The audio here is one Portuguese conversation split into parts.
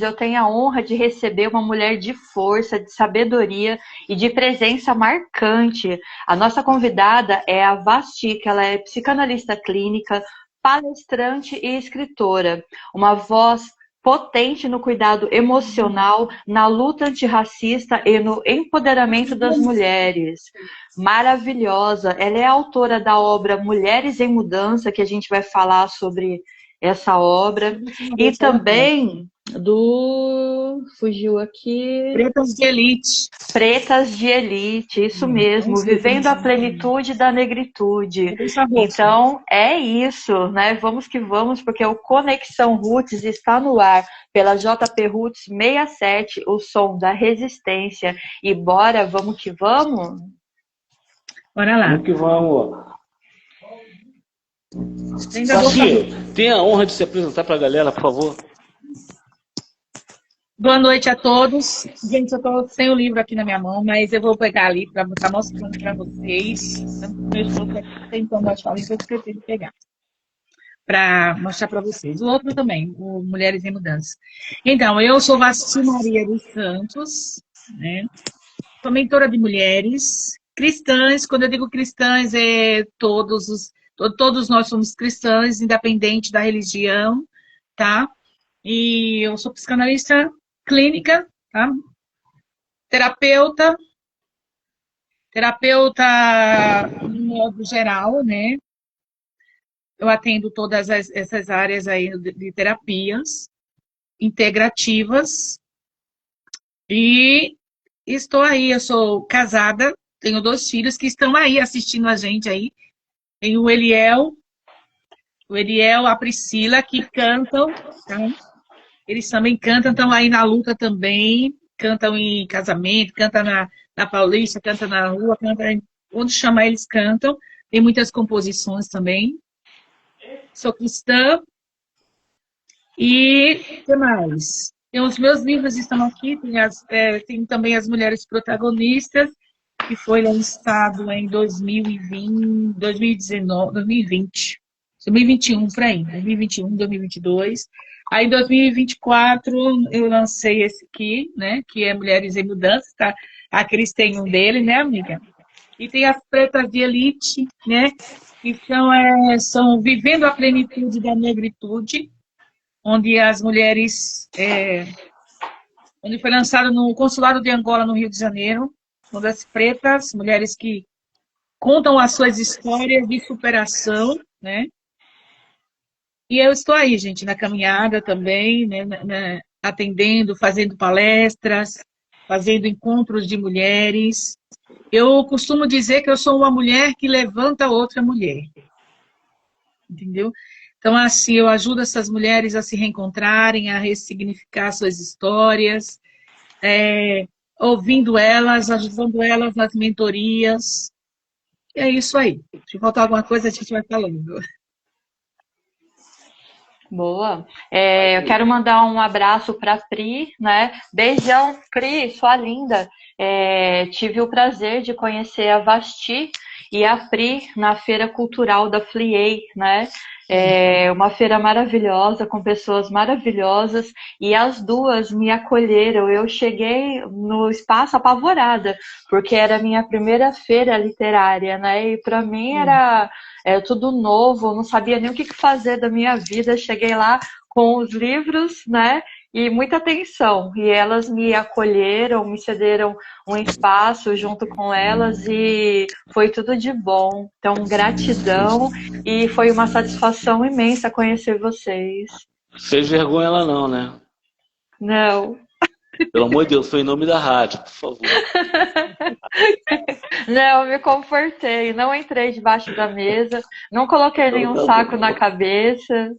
eu tenho a honra de receber uma mulher de força, de sabedoria e de presença marcante. A nossa convidada é a Vasti, que ela é psicanalista clínica, palestrante e escritora. Uma voz potente no cuidado emocional, na luta antirracista e no empoderamento das mulheres. Maravilhosa. Ela é autora da obra Mulheres em Mudança, que a gente vai falar sobre essa obra, e também fugiu aqui. Pretas de Elite. Pretas de Elite, isso mesmo, vivendo a plenitude da negritude. Então, é isso, né? Vamos que vamos, porque o Conexão Roots está no ar pela JP Roots 67, o som da resistência. E bora, vamos que vamos? Bora lá. Vamos que vamos. Vasti, tenha a honra de se apresentar para a galera, por favor. Boa noite a todos. Gente, eu estou sem o livro aqui na minha mão, mas eu vou pegar ali para estar mostrando para vocês. Meu esposo tem como nós falamos, eu esqueci de pegar. Para mostrar para vocês. O outro também, o Mulheres em Mudança. Então, eu sou Vasti Maria dos Santos, né? Sou mentora de mulheres cristãs. Quando eu digo cristãs, todos nós somos cristãs, independente da religião, tá? E eu sou psicanalista clínica, tá? Terapeuta no modo geral, né? Eu atendo todas essas áreas aí de terapias integrativas e estou aí, eu sou casada, tenho 2 filhos que estão aí assistindo a gente aí. Tem o Eliel, a Priscila, que cantam, tá? Eles também cantam, estão aí na luta também, cantam em casamento, cantam na Paulista, cantam na rua, cantam onde chamar eles cantam. Tem muitas composições também. Sou cristã. E o que mais? Os meus livros estão aqui, tem também As Mulheres Protagonistas, que foi lançado em 2020, 2021, por aí, 2021, 2022. Aí, em 2024, eu lancei esse aqui, né, que é Mulheres em Mudança, tá? A Cris tem um dele, né, amiga? E tem as Pretas de Elite, né, que são Vivendo a Plenitude da Negritude, onde as mulheres, onde foi lançado no Consulado de Angola, no Rio de Janeiro, onde as pretas, mulheres que contam as suas histórias de superação, né? E eu estou aí, gente, na caminhada também, né, atendendo, fazendo palestras, fazendo encontros de mulheres. Eu costumo dizer que eu sou uma mulher que levanta outra mulher. Entendeu? Então, assim, eu ajudo essas mulheres a se reencontrarem, a ressignificar suas histórias, ouvindo elas, ajudando elas nas mentorias. E é isso aí. Se faltar alguma coisa, a gente vai falando. Boa. Eu quero mandar um abraço para a Pri, né? Beijão, Pri, sua linda. Tive o prazer de conhecer a Vasti e a Pri na Feira Cultural da FLIEI, né? Uma feira maravilhosa, com pessoas maravilhosas, e as duas me acolheram. Eu cheguei no espaço apavorada, porque era a minha primeira feira literária, né? E para mim era tudo novo, não sabia nem o que fazer da minha vida. Cheguei lá com os livros, né? E muita atenção. E elas me acolheram, me cederam um espaço junto com elas e foi tudo de bom. Então, gratidão e foi uma satisfação imensa conhecer vocês. Fez vergonha ela não, né? Não. Pelo amor de Deus, foi em nome da rádio, por favor. Não, eu me comportei, não entrei debaixo da mesa, não coloquei nenhum saco na cabeça.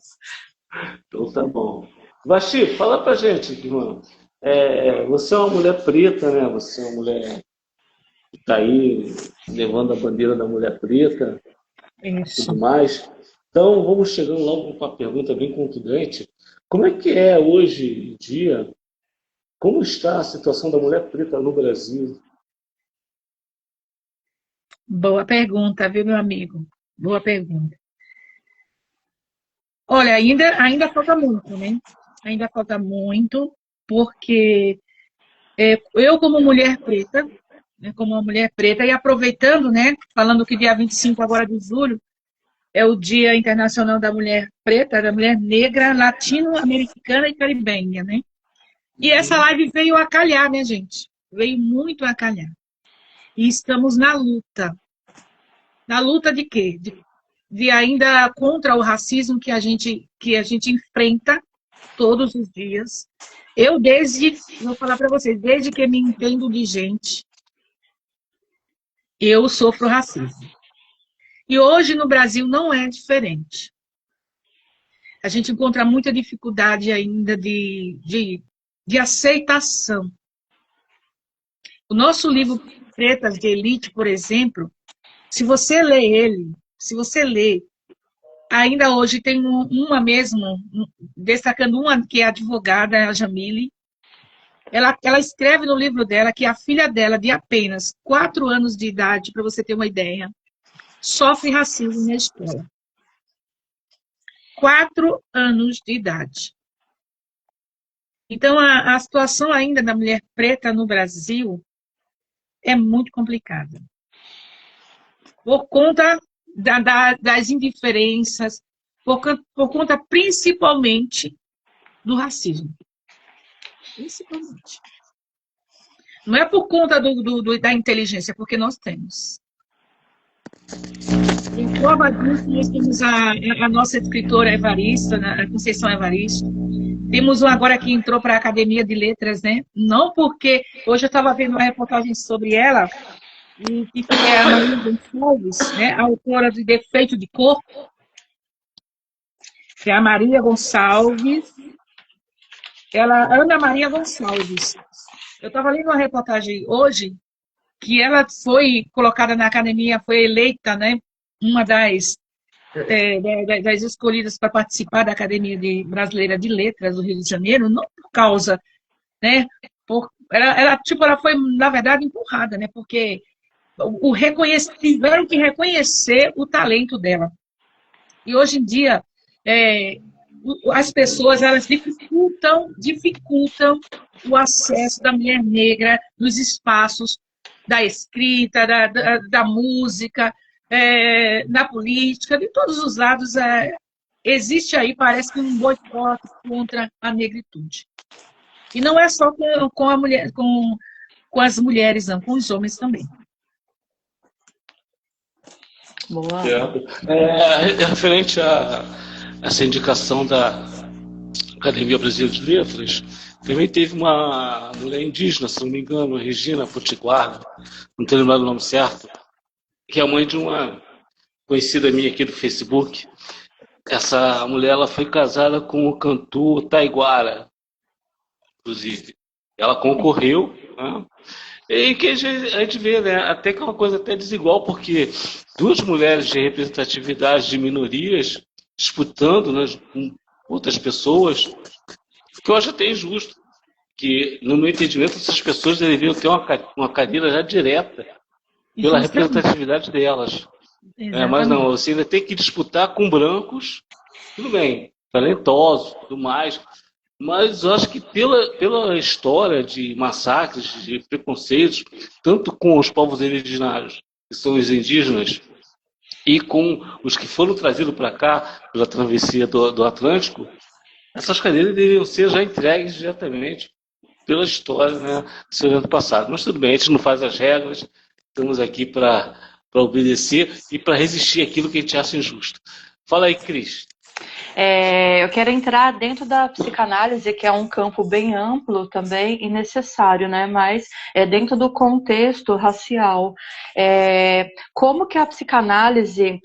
Então tá bom. Vasti, fala pra gente, irmã. Você é uma mulher preta, né? Você é uma mulher que está aí levando a bandeira da mulher preta e tudo mais. Então, vamos chegando logo com uma pergunta bem contundente. Como é que é hoje em dia, como está a situação da mulher preta no Brasil? Boa pergunta, viu, meu amigo? Boa pergunta. Olha, ainda falta muito, né? Ainda falta muito. porque eu, como mulher preta, né, como uma mulher preta, e aproveitando, né, falando que dia 25 agora de julho é o Dia Internacional da Mulher Preta, da Mulher Negra, Latino-Americana e Caribenha, né? E essa live veio a calhar, né, gente? Veio muito a calhar. E estamos na luta. Na luta de quê? De ainda contra o racismo que a gente enfrenta todos os dias. Vou falar para vocês, desde que me entendo de gente, eu sofro racismo. E hoje no Brasil não é diferente. A gente encontra muita dificuldade ainda de aceitação. O nosso livro Pretas de Elite, por exemplo, se você lê, ainda hoje tem uma mesmo, destacando uma que é advogada, a Jamile, ela escreve no livro dela que a filha dela, de apenas 4 anos de idade, para você ter uma ideia, sofre racismo na escola. 4 anos de idade. Então, a situação ainda da mulher preta no Brasil é muito complicada. Por conta das indiferenças, por conta principalmente do racismo. Principalmente. Não é por conta da inteligência, porque nós temos. Em prova disso, nós temos a nossa escritora Evarista, a Conceição Evaristo. Temos uma agora que entrou para a Academia de Letras, né? Não porque... Hoje eu estava vendo uma reportagem sobre ela, que é a Maria Gonçalves, né? A autora de Defeito de Cor. É a Maria Gonçalves. Ana Maria Gonçalves. Eu estava lendo uma reportagem hoje que ela foi colocada na academia, foi eleita, né? Uma das escolhidas para participar da Academia Brasileira de Letras do Rio de Janeiro, não por causa, né? Ela foi, na verdade, empurrada, né? Porque tiveram que reconhecer o talento dela. E hoje em dia, as pessoas, elas dificultam o acesso da mulher negra nos espaços da escrita, da música, na política, de todos os lados. Existe aí, parece que um boicote contra a negritude. E não é só com as mulheres, não, com os homens também. Boa. Referente a essa indicação da Academia Brasileira de Letras, também teve uma mulher indígena, se não me engano, Regina Potiguar, não estou lembrando o nome certo, que é a mãe de uma conhecida minha aqui do Facebook. Essa mulher, ela foi casada com o cantor Taiguara, inclusive. Ela concorreu, né? E que a gente vê, né, até que é uma coisa até desigual, porque 2 mulheres de representatividade de minorias disputando, né, com outras pessoas, que eu acho até injusto, que, no meu entendimento, essas pessoas deveriam ter uma cadeira já direta pela representatividade delas. Mas não, você ainda tem que disputar com brancos, tudo bem, talentosos, tudo mais, mas eu acho que pela história de massacres, de preconceitos, tanto com os povos originários, que são os indígenas, e com os que foram trazidos para cá, pela travessia do Atlântico, essas cadeiras deveriam ser já entregues diretamente pela história, né, do seu ano passado. Mas tudo bem, a gente não faz as regras, estamos aqui para obedecer e para resistir àquilo que a gente acha injusto. Fala aí, Cris. Eu quero entrar dentro da psicanálise, que é um campo bem amplo também e necessário, né? Mas dentro do contexto racial. Como que a psicanálise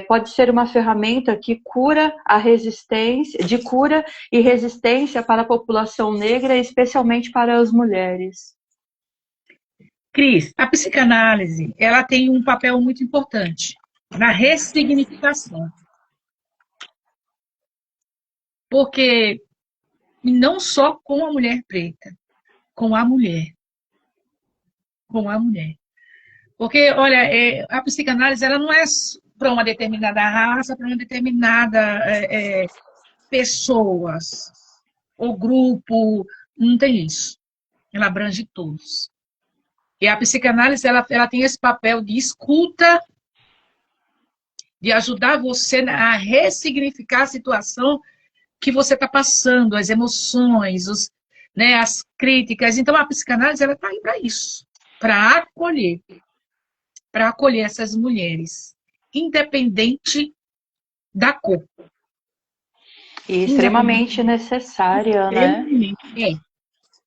pode ser uma ferramenta que cura de cura e resistência para a população negra, especialmente para as mulheres? Cris, a psicanálise, ela tem um papel muito importante na ressignificação. Porque não só com a mulher preta, com a mulher. Com a mulher. Porque, olha, a psicanálise ela não é para uma determinada raça, para uma determinada pessoas, ou grupo, Não tem isso. Ela abrange todos. E a psicanálise, ela tem esse papel de escuta, de ajudar você a ressignificar a situação que você está passando, as emoções, né, as críticas. Então, a psicanálise, ela está aí para isso, para acolher essas mulheres, independente da cor. E extremamente necessária, né? É.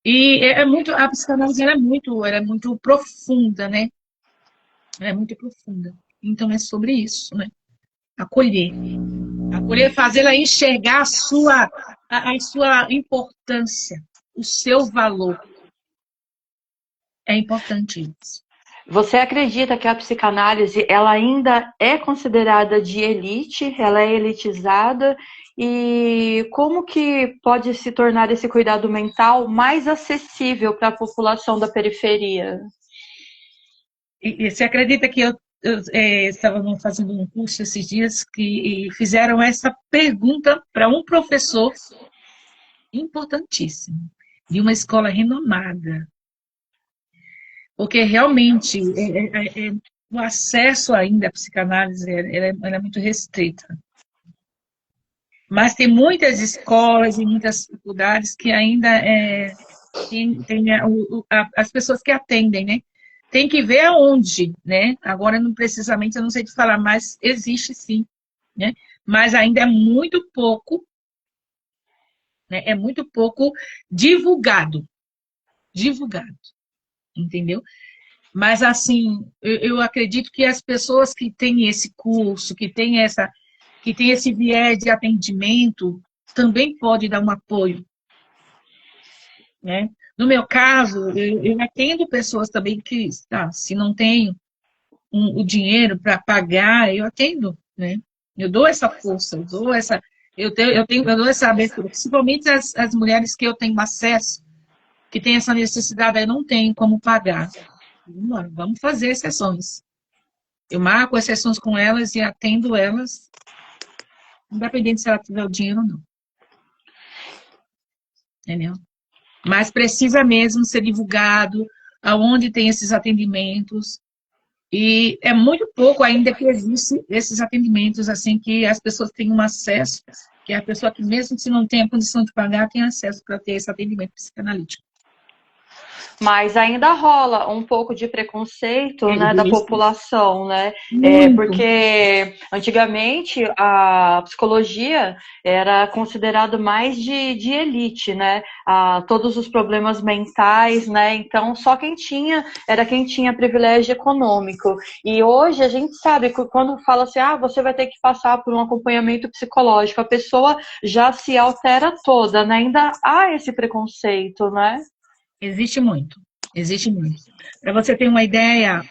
E a psicanálise ela é muito profunda, né? Ela é muito profunda. Então é sobre isso, né? Acolher. Acolher, fazê-la enxergar a sua importância, o seu valor. É importante isso. Você acredita que a psicanálise ela ainda é considerada de elite, ela é elitizada? E como que pode se tornar esse cuidado mental mais acessível para a população da periferia? E você acredita que eu estava fazendo um curso esses dias que fizeram essa pergunta para um professor importantíssimo, de uma escola renomada. Porque realmente o acesso ainda à psicanálise ela é muito restrita. Mas tem muitas escolas e muitas faculdades que ainda tem as pessoas que atendem, né? Tem que ver aonde, né? Agora, não precisamente, eu não sei te falar, mas existe sim, né? Mas ainda é muito pouco, né? É muito pouco divulgado, entendeu? Mas, assim, eu acredito que as pessoas que têm esse curso, que têm esse viés de atendimento, também pode dar um apoio, né? No meu caso, eu atendo pessoas também que, se não tenho o dinheiro para pagar, eu atendo, né? Eu dou essa força, eu dou essa abertura, principalmente as mulheres que eu tenho acesso, que têm essa necessidade, eu não tenho como pagar. Vamos fazer sessões. Eu marco as sessões com elas e atendo elas, independente se ela tiver o dinheiro ou não. Entendeu? Mas precisa mesmo ser divulgado aonde tem esses atendimentos. E é muito pouco ainda que existem esses atendimentos, assim, que as pessoas têm um acesso, que a pessoa que mesmo se não tem a condição de pagar, tem acesso para ter esse atendimento psicanalítico. Mas ainda rola um pouco de preconceito, né, da população, né? Porque antigamente a psicologia era considerado mais de elite, né? Todos os problemas mentais, né? Então só quem tinha era quem tinha privilégio econômico. E hoje a gente sabe que quando fala assim, você vai ter que passar por um acompanhamento psicológico, a pessoa já se altera toda, né? Ainda há esse preconceito, né? Existe muito. Para você ter uma ideia,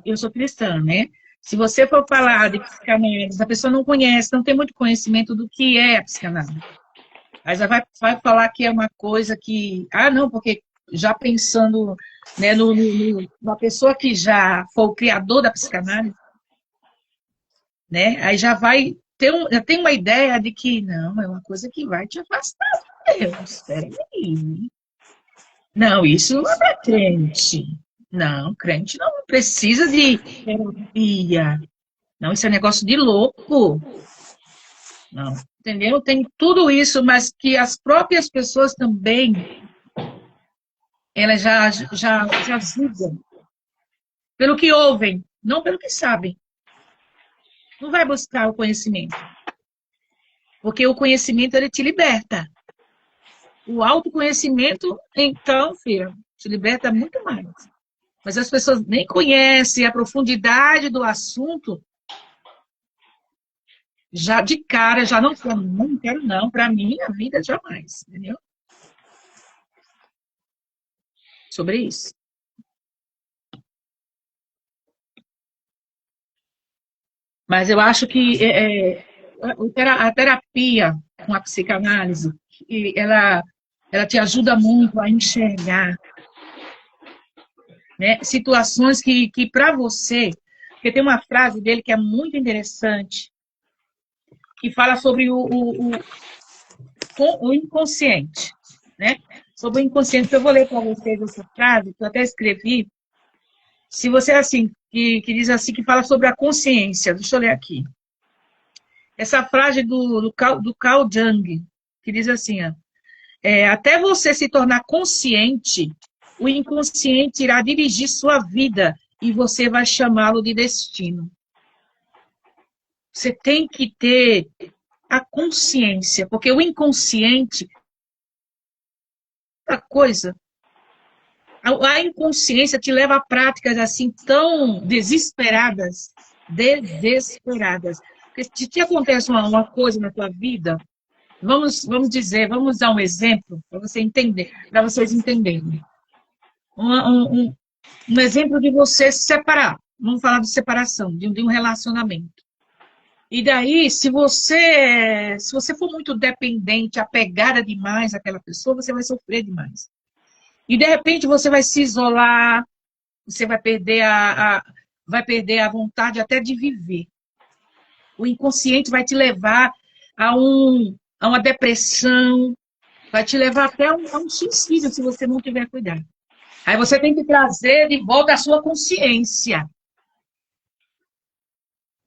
eu sou cristã, né? Se você for falar de psicanálise, a pessoa não conhece, não tem muito conhecimento do que é a psicanálise. Aí já vai falar que é uma coisa que... não, porque já pensando, né, na pessoa que já foi o criador da psicanálise, né? Aí já vai já tem uma ideia de que, não, é uma coisa que vai te afastar de Deus. Espera aí. Não, isso não é para crente. Não, crente não precisa de terapia. Não, isso é negócio de louco. Não, entendeu? Tem tudo isso, mas que as próprias pessoas também, elas já julgam pelo que ouvem, não pelo que sabem. Não vai buscar o conhecimento. Porque o conhecimento, ele te liberta. O autoconhecimento, então, filha, te liberta muito mais. Mas as pessoas nem conhecem a profundidade do assunto, já de cara, já não quero não, para mim, a vida jamais, entendeu? Sobre isso. Mas eu acho que a terapia com a psicanálise, ela te ajuda muito a enxergar, né, situações que para você, porque tem uma frase dele que é muito interessante, que fala sobre o inconsciente, né? sobre o inconsciente. Eu vou ler para vocês essa frase, que eu até escrevi. Se você, assim, que diz assim, que fala sobre a consciência. Deixa eu ler aqui. Essa frase do Carl Jung, que diz assim, ó, até você se tornar consciente, o inconsciente irá dirigir sua vida e você vai chamá-lo de destino. Você tem que ter a consciência, porque o inconsciente é outra coisa. A inconsciência te leva a práticas assim tão desesperadas. Porque se te acontece uma coisa na tua vida, vamos dar um exemplo para você entender, para vocês entenderem. Um exemplo de você se separar. Vamos falar de separação, de um relacionamento. E daí, se você for muito dependente, apegada demais àquela pessoa, você vai sofrer demais. E de repente você vai se isolar, você vai perder a vontade até de viver. O inconsciente vai te levar a uma depressão, vai te levar até a um suicídio se você não tiver cuidado. Aí você tem que trazer de volta a sua consciência.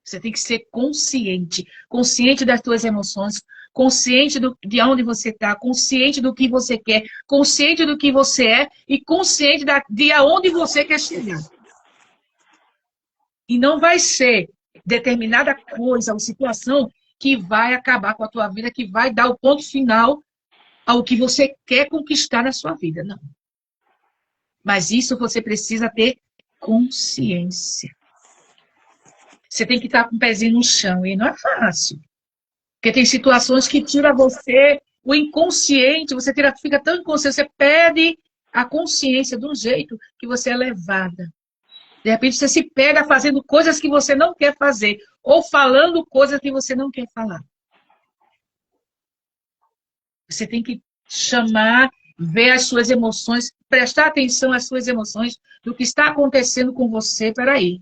Você tem que ser consciente. Consciente das suas emoções, consciente de onde você está, consciente do que você quer, consciente do que você é e consciente de aonde você quer chegar. E não vai ser determinada coisa ou situação que vai acabar com a tua vida, que vai dar o ponto final ao que você quer conquistar na sua vida. Não. Mas isso você precisa ter consciência. Você tem que estar com o pezinho no chão. E não é fácil. Porque tem situações que tiram você, o inconsciente, você fica tão inconsciente, você perde a consciência de um jeito que você é levada. De repente você se pega fazendo coisas que você não quer fazer. Ou falando coisas que você não quer falar. Você tem que chamar, ver as suas emoções, prestar atenção às suas emoções, do que está acontecendo com você. Peraí.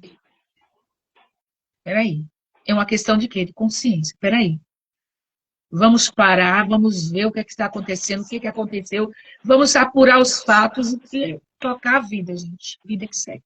É uma questão de quê? De consciência. Peraí. Vamos parar, vamos ver o que está acontecendo, o que aconteceu. Vamos apurar os fatos e tocar a vida, gente. Vida que segue.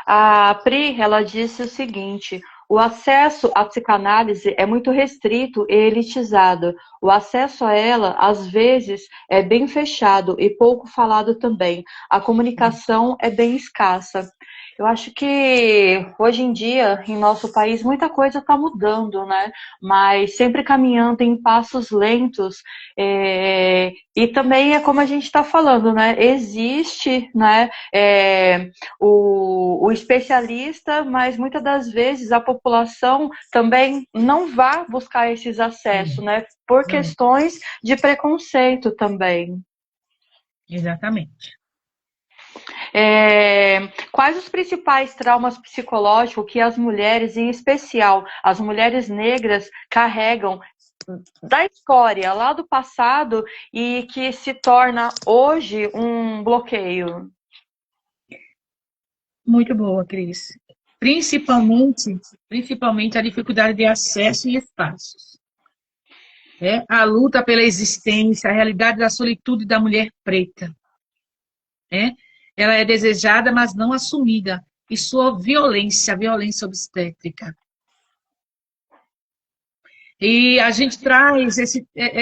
A Pri, ela disse o seguinte: o acesso à psicanálise é muito restrito e elitizado. O acesso a ela, às vezes, é bem fechado e pouco falado também. A comunicação é bem escassa. Eu acho que hoje em dia, em nosso país, muita coisa está mudando, né? Mas sempre caminhando em passos lentos. E também é como a gente está falando, né? Existe, né, o especialista, mas muitas das vezes a população também não vai buscar esses acessos, né? Por questões de preconceito também. Exatamente. Quais os principais traumas psicológicos que as mulheres, em especial as mulheres negras, carregam da história, lá do passado, e que se torna hoje um bloqueio? Muito boa, Cris. Principalmente a dificuldade de acesso em espaços. A luta pela existência, a realidade da solitude da mulher preta. Ela é desejada, mas não assumida. E sua violência, a violência obstétrica. E a gente traz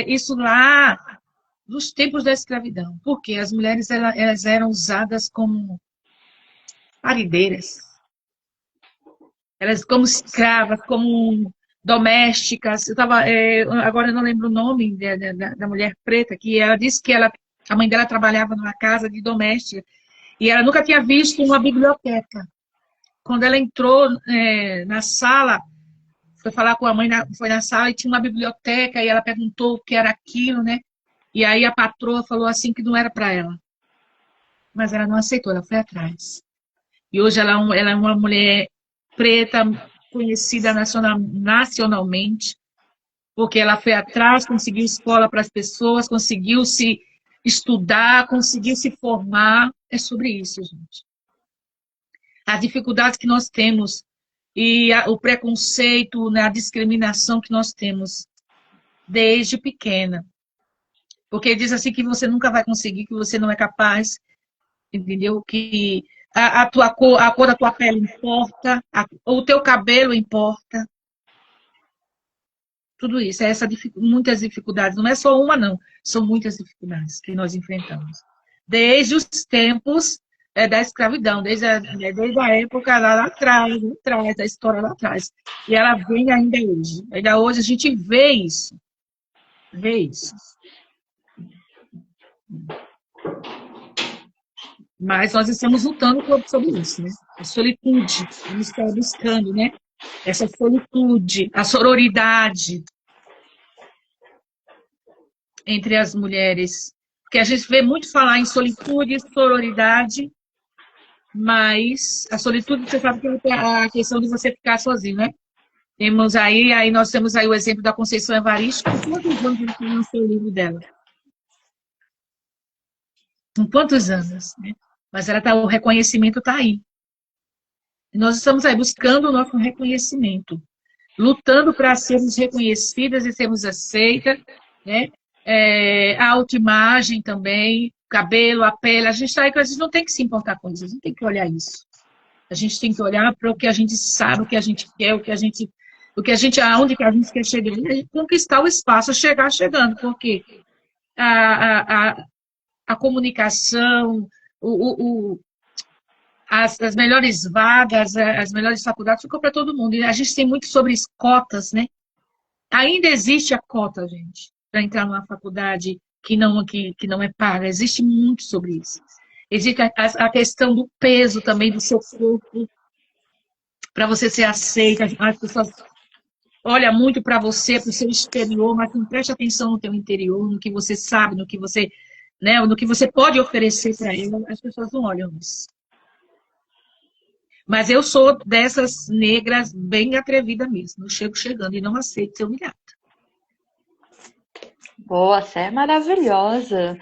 isso lá dos tempos da escravidão. Porque as mulheres elas eram usadas como parideiras. Elas como escravas, como domésticas. Agora eu não lembro o nome da mulher preta, que ela disse que a mãe dela trabalhava numa casa de doméstica. E ela nunca tinha visto uma biblioteca. Quando ela entrou na sala, foi falar com a mãe, foi na sala e tinha uma biblioteca, e ela perguntou o que era aquilo, né? E aí a patroa falou assim que não era para ela. Mas ela não aceitou, ela foi atrás. E hoje ela é uma mulher preta, conhecida nacionalmente, porque ela foi atrás, conseguiu escola para as pessoas, conseguiu se estudar, conseguiu se formar. É sobre isso, gente. As dificuldades que nós temos e o preconceito, né, a discriminação que nós temos desde pequena. Porque diz assim que você nunca vai conseguir, que você não é capaz, entendeu? Que a cor da tua pele importa, o teu cabelo importa. Tudo isso, muitas dificuldades. Não é só uma, não. São muitas dificuldades que nós enfrentamos. Desde os tempos da escravidão, desde a época lá atrás, da história lá atrás. E ela vem ainda hoje. Ainda hoje a gente vê isso. Vê isso. Mas nós estamos lutando sobre isso, né? A solitude, vamos estar buscando, né? Essa solitude, a sororidade entre as mulheres. Porque a gente vê muito falar em solitude e sororidade, mas a solitude, você sabe que é a questão de você ficar sozinho, né? Nós temos aí o exemplo da Conceição Evaristo, com quantos anos ela lançou o livro dela? Com quantos anos, né? Mas o reconhecimento está aí. E nós estamos aí buscando o nosso reconhecimento, lutando para sermos reconhecidas e sermos aceitas, né? A autoimagem também, cabelo, a pele, a gente não tem que se importar com isso, a gente tem que olhar isso. A gente tem que olhar para o que a gente sabe, o que a gente quer, aonde que a gente quer chegar, e conquistar o espaço, chegar chegando, porque a comunicação, as melhores vagas, as melhores faculdades, ficou para todo mundo. E a gente tem muito sobre as cotas, né? Ainda existe a cota, gente, para entrar numa faculdade que não é paga. Existe muito sobre isso. Existe a questão do peso também do seu corpo, para você ser aceita. As pessoas olham muito para você, para o seu exterior, mas não preste atenção no teu interior, no que você sabe, no que você, né, no que você pode oferecer para ela. As pessoas não olham isso. Mas eu sou dessas negras bem atrevida mesmo. Eu chego chegando e não aceito ser humilhada. Boa, você é maravilhosa.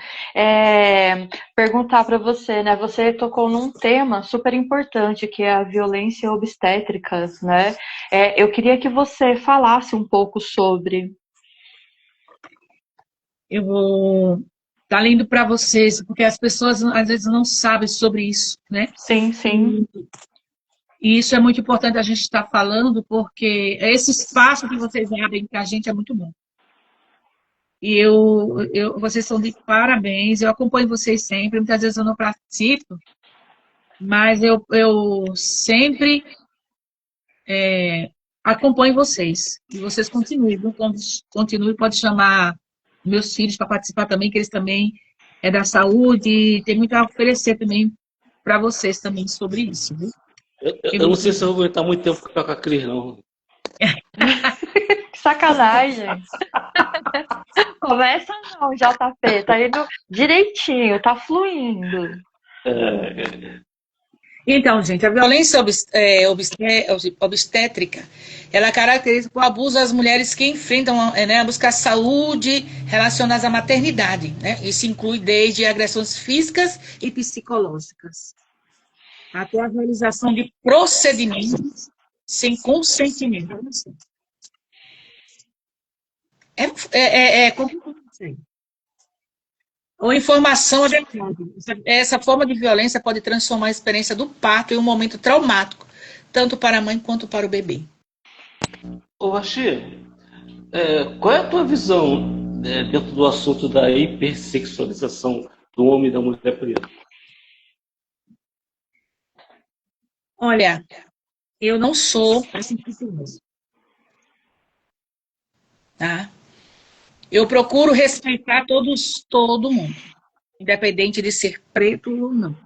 Perguntar para você, né? Você tocou num tema super importante, que é a violência obstétrica, né? Eu queria que você falasse um pouco sobre. Eu vou estar lendo para vocês, porque as pessoas às vezes não sabem sobre isso, né? Sim, sim. E isso é muito importante a gente estar falando, porque esse espaço que vocês abrem para a gente é muito bom. E vocês são de parabéns, eu acompanho vocês sempre, muitas vezes eu não participo, mas eu sempre acompanho vocês. E vocês continuem, pode chamar meus filhos para participar também, que eles também da saúde, e tem muito a oferecer também para vocês também sobre isso, viu? Eu não sei se eu vou aguentar muito tempo com a Cris, não. Que sacanagem. Começa não, JP. Tá indo direitinho, tá fluindo. Então, gente, a violência obstétrica, ela caracteriza o abuso das mulheres que enfrentam a buscar saúde relacionadas à maternidade, né? Isso inclui desde agressões físicas e psicológicas, até a realização de procedimentos sem consentimento. Ou informação adequada. Essa forma de violência pode transformar a experiência do parto em um momento traumático, tanto para a mãe quanto para o bebê. Ô, Vaxi, qual é a tua visão dentro do assunto da hipersexualização do homem e da mulher preta? Olha, eu não sou preconceituosa, tá? Eu procuro respeitar todo mundo, independente de ser preto ou não.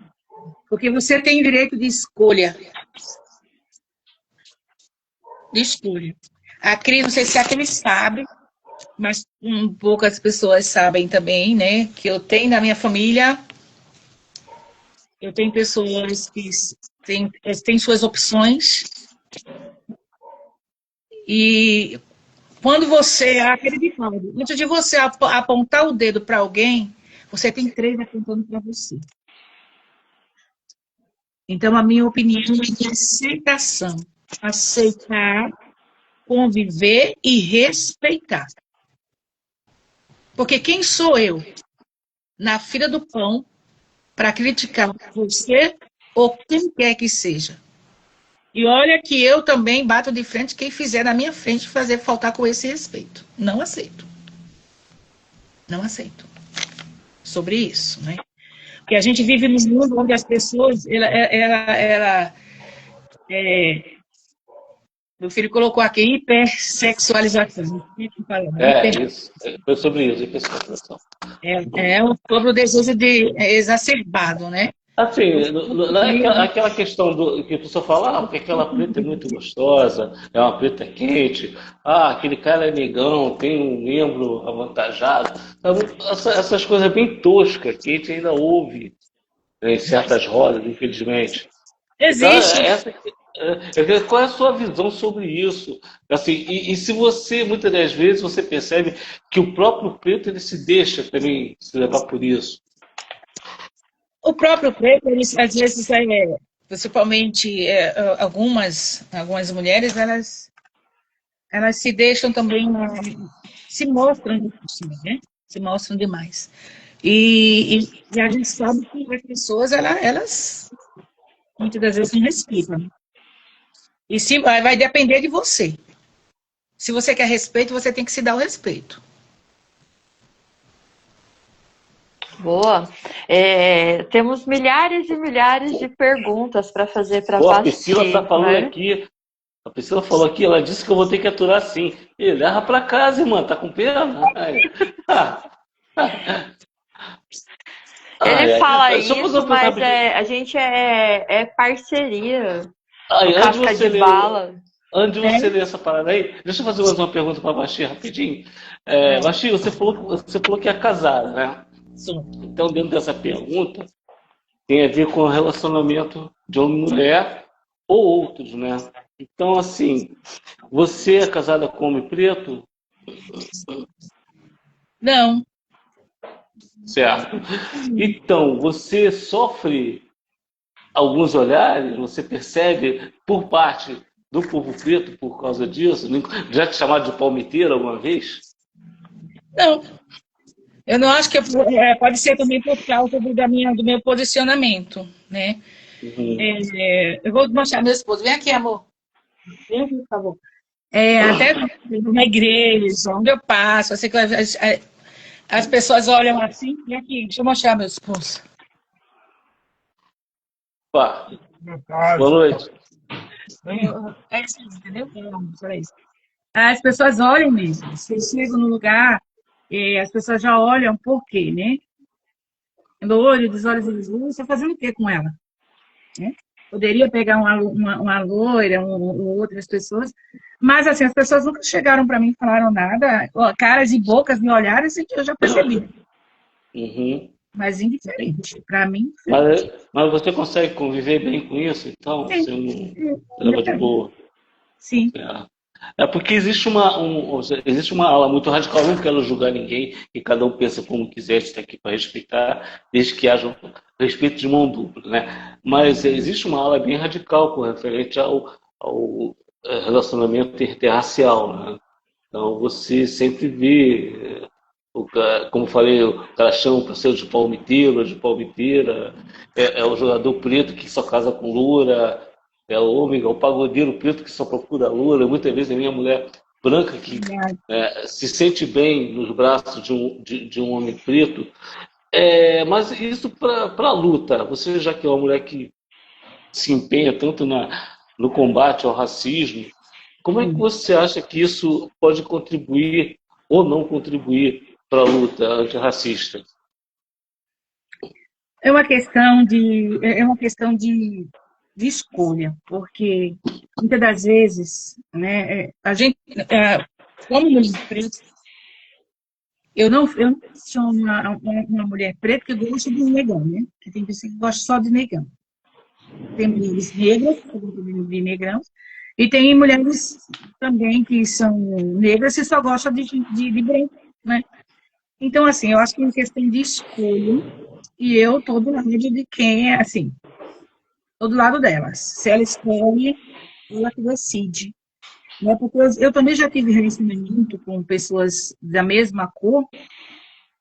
Porque você tem direito de escolha. A Cris, não sei se a Cris sabe, mas poucas pessoas sabem também, né? Que eu tenho na minha família, eu tenho pessoas que têm suas opções. E quando você acredita, antes de você apontar o dedo para alguém, você tem 3 apontando para você. Então, a minha opinião é de aceitação. Aceitar, conviver e respeitar. Porque quem sou eu na fila do pão para criticar você ou quem quer que seja? E olha que eu também bato de frente quem fizer na minha frente fazer faltar com esse respeito. Não aceito. Não aceito. Sobre isso, né? Porque a gente vive num mundo onde as pessoas, meu filho colocou aqui hipersexualização. Isso. Foi sobre isso, hipersexualização. Sobre o desejo exacerbado, né? Assim, não é aquela questão que a pessoa fala, porque aquela preta é muito gostosa, é uma preta quente, aquele cara é negão, tem um membro avantajado. Essas coisas bem toscas que a gente ainda ouve, né, em certas rodas, infelizmente. Existe. Então, qual é a sua visão sobre isso? Assim, e se você, muitas das vezes, você percebe que o próprio preto ele se deixa também se levar por isso. O próprio preto, às vezes, principalmente algumas mulheres, elas se deixam também, se mostram, né? Se mostram demais. E a gente sabe que as pessoas, elas muitas das vezes não respeitam. E vai depender de você. Se você quer respeito, você tem que se dar o respeito. Boa. Temos milhares e milhares de perguntas para fazer para a Priscila está falando, né? aqui. A Priscila falou aqui, ela disse que eu vou ter que aturar sim. E leva para casa, irmã, tá com pena? Ele fala isso, mas a gente é parceria. Casca de bala. Antes de você ler essa parada aí, deixa eu fazer mais uma pergunta para a Baixi rapidinho. Baixi, você falou que é casada, né? Sim. Então, dentro dessa pergunta, tem a ver com o relacionamento de homem e mulher ou outros, né? Então, assim, você é casada com homem preto? Não. Certo. Então, você sofre alguns olhares, você percebe por parte do povo preto por causa disso? Já te chamaram de palmiteira alguma vez? Não. Eu não acho que pode ser também por causa do meu posicionamento, né? Uhum. Eu vou mostrar meu esposo. Vem aqui, amor. Vem aqui, por favor. Até na igreja, onde eu passo, assim, as pessoas olham assim, e aqui, deixa eu mostrar meu esposo. Boa noite. É isso, entendeu? É isso. As pessoas olham mesmo. Você chega no lugar, as pessoas já olham por quê, né? No olho, dos olhos dos olhos, você fazendo o quê com ela? Né? Poderia pegar uma loira, outras pessoas, mas assim, as pessoas nunca chegaram para mim e falaram nada, caras e bocas me olharam assim que eu já percebi. Uhum. Mas indiferente, para mim. Mas você consegue conviver bem com isso? Então, Sim. você não leva de boa? Sim. É porque existe uma ala muito radical, eu não quero julgar ninguém, e cada um pensa como quiser, está aqui para respeitar, desde que haja um respeito de mão dupla, né? Mas existe uma ala bem radical com referente ao relacionamento interracial, né? Então você sempre vê, como falei, o cara chama o parceiro de palmiteira, é o jogador preto que só casa com loura, é o homem, é o pagodeiro preto que só procura loura. Muitas vezes a minha mulher branca que se sente bem nos braços de um homem preto. Mas isso para a luta, você já que é uma mulher que se empenha tanto no combate ao racismo, como é que você acha que isso pode contribuir ou não contribuir para a luta antirracista? É uma questão de escolha, porque muitas das vezes, né, a gente, como mulher preta, eu não sou uma mulher preta que gosta de negão, né? Tem pessoas que gostam só de negão. Tem mulheres negras, de negrão, e tem mulheres também que são negras e só gostam de branco, né? Então, assim, eu acho que é uma questão de escolha, e eu estou do lado de quem é, assim, estou do lado delas. Se ela escolhe, ela que decide. Né? Porque eu também já tive relacionamento com pessoas da mesma cor,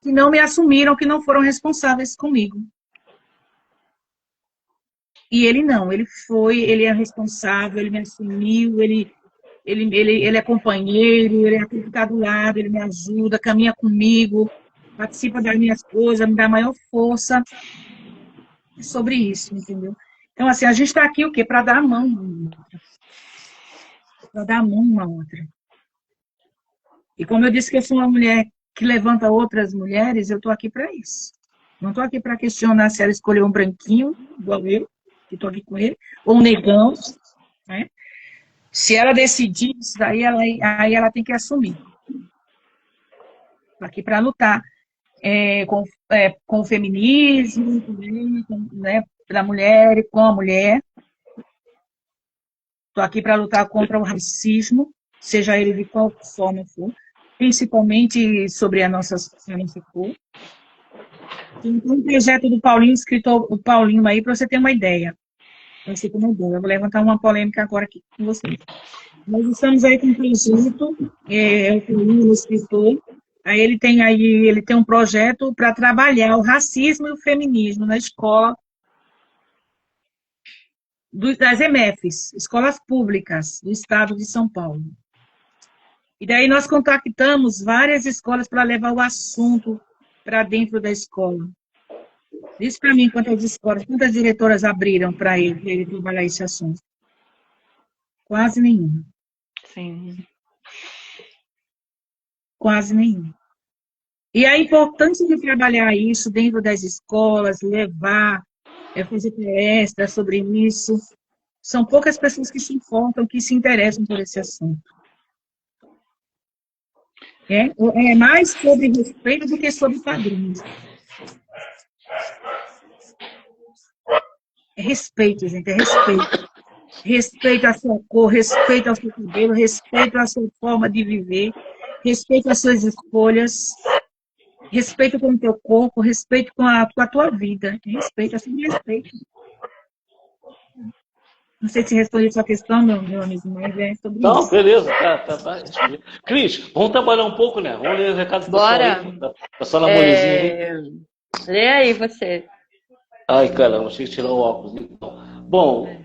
que não me assumiram, que não foram responsáveis comigo. E ele não, ele é responsável, ele me assumiu, ele é companheiro, ele é aquele que está do lado, ele me ajuda, caminha comigo, participa das minhas coisas, me dá maior força sobre isso, entendeu? Então, assim, a gente está aqui o quê? Para dar a mão uma à outra. Para dar a mão uma à outra. E como eu disse que eu sou uma mulher que levanta outras mulheres, eu estou aqui para isso. Não estou aqui para questionar se ela escolheu um branquinho, igual eu, que estou aqui com ele, ou um negão, né? Se ela decidir isso daí, aí ela tem que assumir. Estou aqui para lutar com o feminismo, né, da mulher e com a mulher. Estou aqui para lutar contra o racismo, seja ele de qual forma for, principalmente sobre a nossa cor. Tem um projeto do Paulinho, escritor o Paulinho aí, para você ter uma ideia. Eu vou levantar uma polêmica agora aqui com vocês. Nós estamos aí com um projeto, o Paulinho, o escritor, aí ele tem um projeto para trabalhar o racismo e o feminismo na escola, das EMEFs, escolas públicas do estado de São Paulo. E daí nós contactamos várias escolas para levar o assunto para dentro da escola. Diz para mim quantas escolas, quantas diretoras abriram para ele trabalhar esse assunto. Quase nenhuma. Sim. Quase nenhuma. E a importância de trabalhar isso dentro das escolas, levar, fazer palestras sobre isso. São poucas pessoas que se importam, que se interessam por esse assunto. É mais sobre respeito do que sobre padrões. É respeito, gente, é respeito. Respeito à sua cor, respeito ao seu cabelo, respeito à sua forma de viver, respeito às suas escolhas, respeito com o teu corpo, respeito com a tua vida. Respeito, assim, respeito. Não sei se respondi a sua questão, meu amigo, mas é sobre isso. Não, beleza, tá. Cris, vamos trabalhar um pouco, né? Vamos ler o recado do pessoal da sua namorezinha. Lê aí você. Ai, caramba, achei que tirar o óculos. Então. Bom,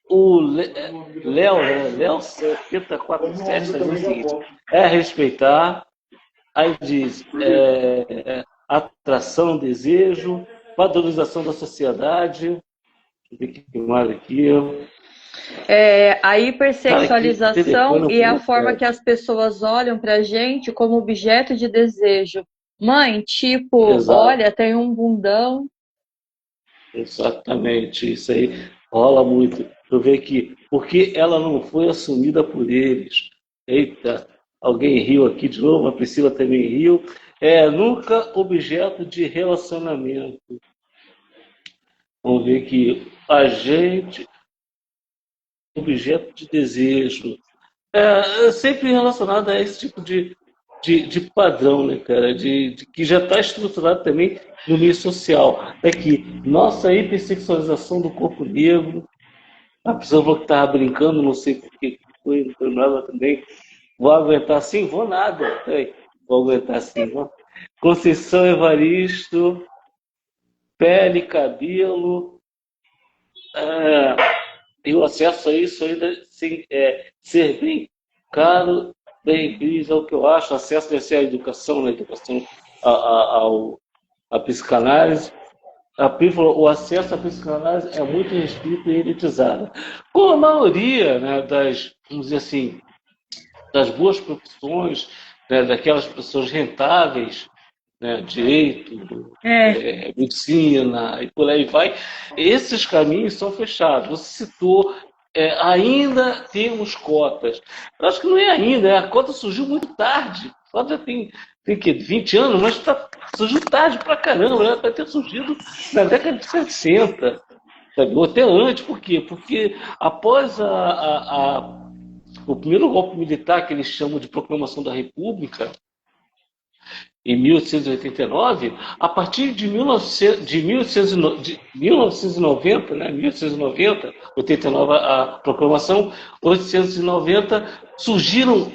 o Léo, né? Léo 7047 está dizendo o seguinte: respeitar, aí diz atração, desejo, padronização da sociedade. Deixa eu ver o que mais aqui. A hipersexualização e a forma que as pessoas olham pra gente como objeto de desejo. Mãe, tipo, Exato. Olha, tem um bundão. Exatamente, isso aí rola muito. Eu vejo que, porque ela não foi assumida por eles. Eita, alguém riu aqui de novo, a Priscila também riu. Nunca objeto de relacionamento. Vamos ver que a gente, objeto de desejo, sempre relacionado a esse tipo de padrão, né, cara? De que já está estruturado também no meio social. É que nossa hipersexualização do corpo negro, a pessoa falou que estava brincando, não sei por que foi, não foi nada também. Vou aguentar assim? Vou nada. Vou aguentar assim. Vou. Conceição Evaristo, pele, cabelo, e o acesso a isso ainda ser bem caro, bem Cris, é o que eu acho. Acesso deve ser à educação, né? Educação à psicanálise. A Pri falou, o acesso à psicanálise é muito restrito e elitizado. Como a maioria, né, vamos dizer assim, das boas profissões, né, daquelas pessoas rentáveis, né, direito, medicina e por aí vai, esses caminhos são fechados. Você citou, ainda temos cotas. Eu acho que não é ainda, a cota surgiu muito tarde. A cota já tem que 20 anos, mas surgiu tarde pra caramba, né? Vai ter surgido na década de 60, sabe? Ou até antes. Por quê? Porque após o primeiro golpe militar, que eles chamam de Proclamação da República, em 1889, a partir de 1990, né, 1890, 89 a proclamação, 890, surgiram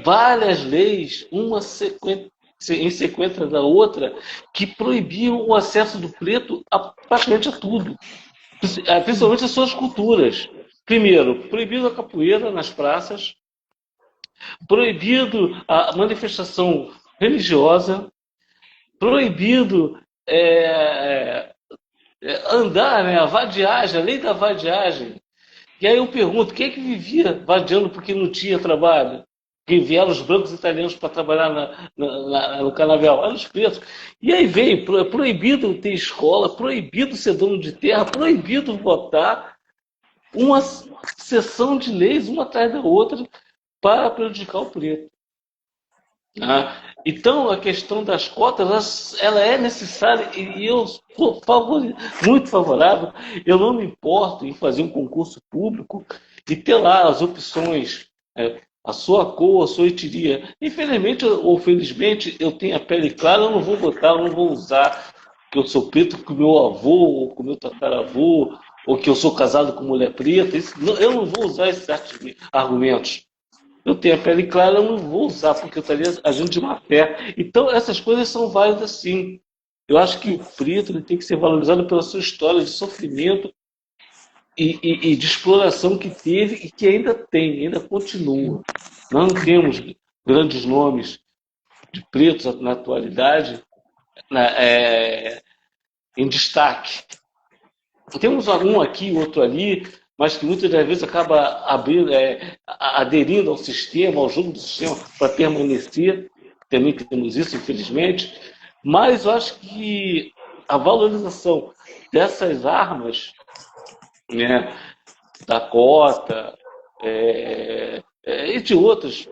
várias leis, uma em sequência da outra, que proibiam o acesso do preto praticamente a tudo, principalmente as suas culturas. Primeiro, proibido a capoeira nas praças, proibido a manifestação religiosa, proibido andar, né, a vadiagem, a lei da vadiagem. E aí eu pergunto, quem é que vivia vadiando porque não tinha trabalho? Que vieram os brancos italianos para trabalhar no canavial, eram os pretos. E aí veio, proibido ter escola, proibido ser dono de terra, proibido votar, uma seção de leis, uma atrás da outra, para prejudicar o preto. Então, a questão das cotas, ela é necessária e eu sou muito favorável. Eu não me importo em fazer um concurso público e ter lá as opções, a sua cor, a sua etnia. Infelizmente ou felizmente, eu tenho a pele clara, eu não vou votar, eu não vou usar que eu sou preto com meu avô, ou com meu tataravô, ou que eu sou casado com mulher preta. Eu não vou usar esses argumentos. Eu tenho a pele clara, eu não vou usar, porque eu estaria agindo de má fé. Então, essas coisas são válidas sim. Eu acho que o preto ele tem que ser valorizado pela sua história de sofrimento e de exploração que teve e que ainda tem, ainda continua. Nós não temos grandes nomes de pretos na atualidade em destaque. Temos um aqui, outro ali, mas que muitas das vezes acaba aderindo ao sistema, ao jogo do sistema, para permanecer. Também temos isso, infelizmente. Mas eu acho que a valorização dessas armas, né, da cota e de outras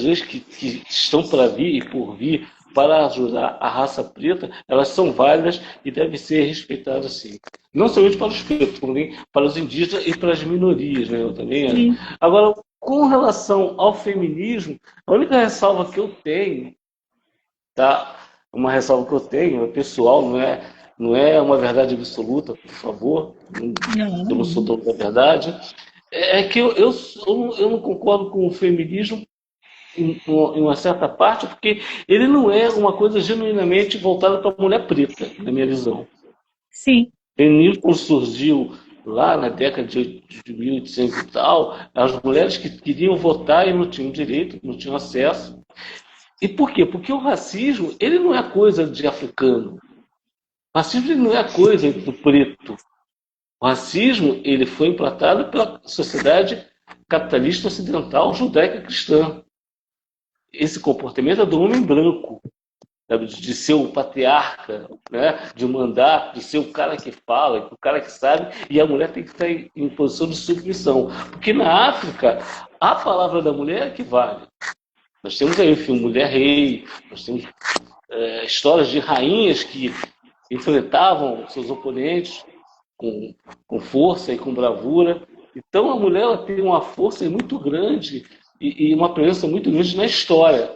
leis que estão para vir e por vir para ajudar a raça preta, elas são válidas e devem ser respeitadas sim. Não somente para os pretos, como também para os indígenas e para as minorias, né? Eu também acho. Agora, com relação ao feminismo, a única ressalva que eu tenho, tá? Uma ressalva que eu tenho, é pessoal, não é uma verdade absoluta, por favor, eu não sou dono da verdade, é que eu não concordo com o feminismo em uma certa parte, porque ele não é uma coisa genuinamente voltada para a mulher preta, na minha visão. Sim. O feminismo surgiu lá na década de 1800 e tal, as mulheres que queriam votar e não tinham direito, não tinham acesso. E por quê? Porque o racismo ele não é coisa de africano. O racismo ele não é coisa do preto. O racismo ele foi implantado pela sociedade capitalista ocidental judaica cristã. Esse comportamento é do homem branco, sabe? De ser o patriarca, né? De mandar, de ser o cara que fala, o cara que sabe, e a mulher tem que estar em posição de submissão. Porque na África, a palavra da mulher é que vale. Nós temos aí o filme Mulher Rei, nós temos histórias de rainhas que enfrentavam seus oponentes com força e com bravura. Então a mulher ela tem uma força muito grande e uma presença muito grande na história.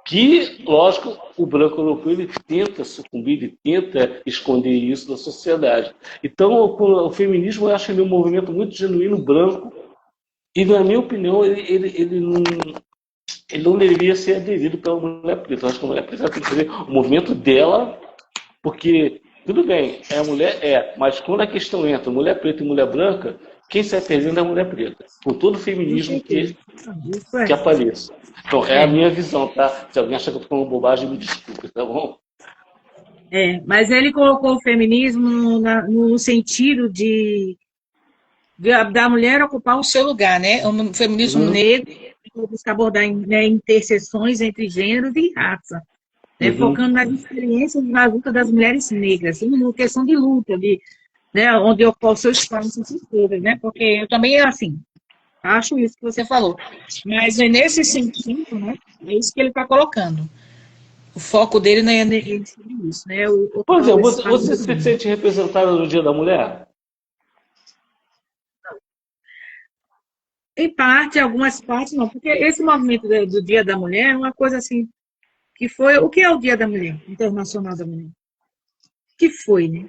Que, lógico, o branco europeu ele tenta sucumbir, ele tenta esconder isso da sociedade. Então, o feminismo eu acho ele um movimento muito genuíno, branco, e, na minha opinião, ele não deveria ser aderido pela mulher preta. Eu acho que a mulher preta tem que fazer o movimento dela, porque, tudo bem, a mulher mas quando a questão entra mulher preta e mulher branca, quem sai perdendo é a mulher preta, com todo o feminismo que apareça. Então, é a minha visão, tá? Se alguém achar que eu estou falando bobagem, me desculpe, tá bom? Mas ele colocou o feminismo no sentido da mulher ocupar o seu lugar, né? O feminismo negro busca abordar interseções entre gêneros e raça, né? Focando nas experiências na luta das mulheres negras, uma questão de luta, né? Onde ocorre o seu espaço, né? Porque eu também, assim, acho isso que você falou. Mas é nesse sentido, né? É isso que ele está colocando. O foco dele não é isso, né? Por exemplo, você se sente representada no Dia da Mulher? Em parte, algumas partes não, porque esse movimento do Dia da Mulher é uma coisa assim, que foi... O que é o Dia da Mulher, Internacional da Mulher? O que foi, né?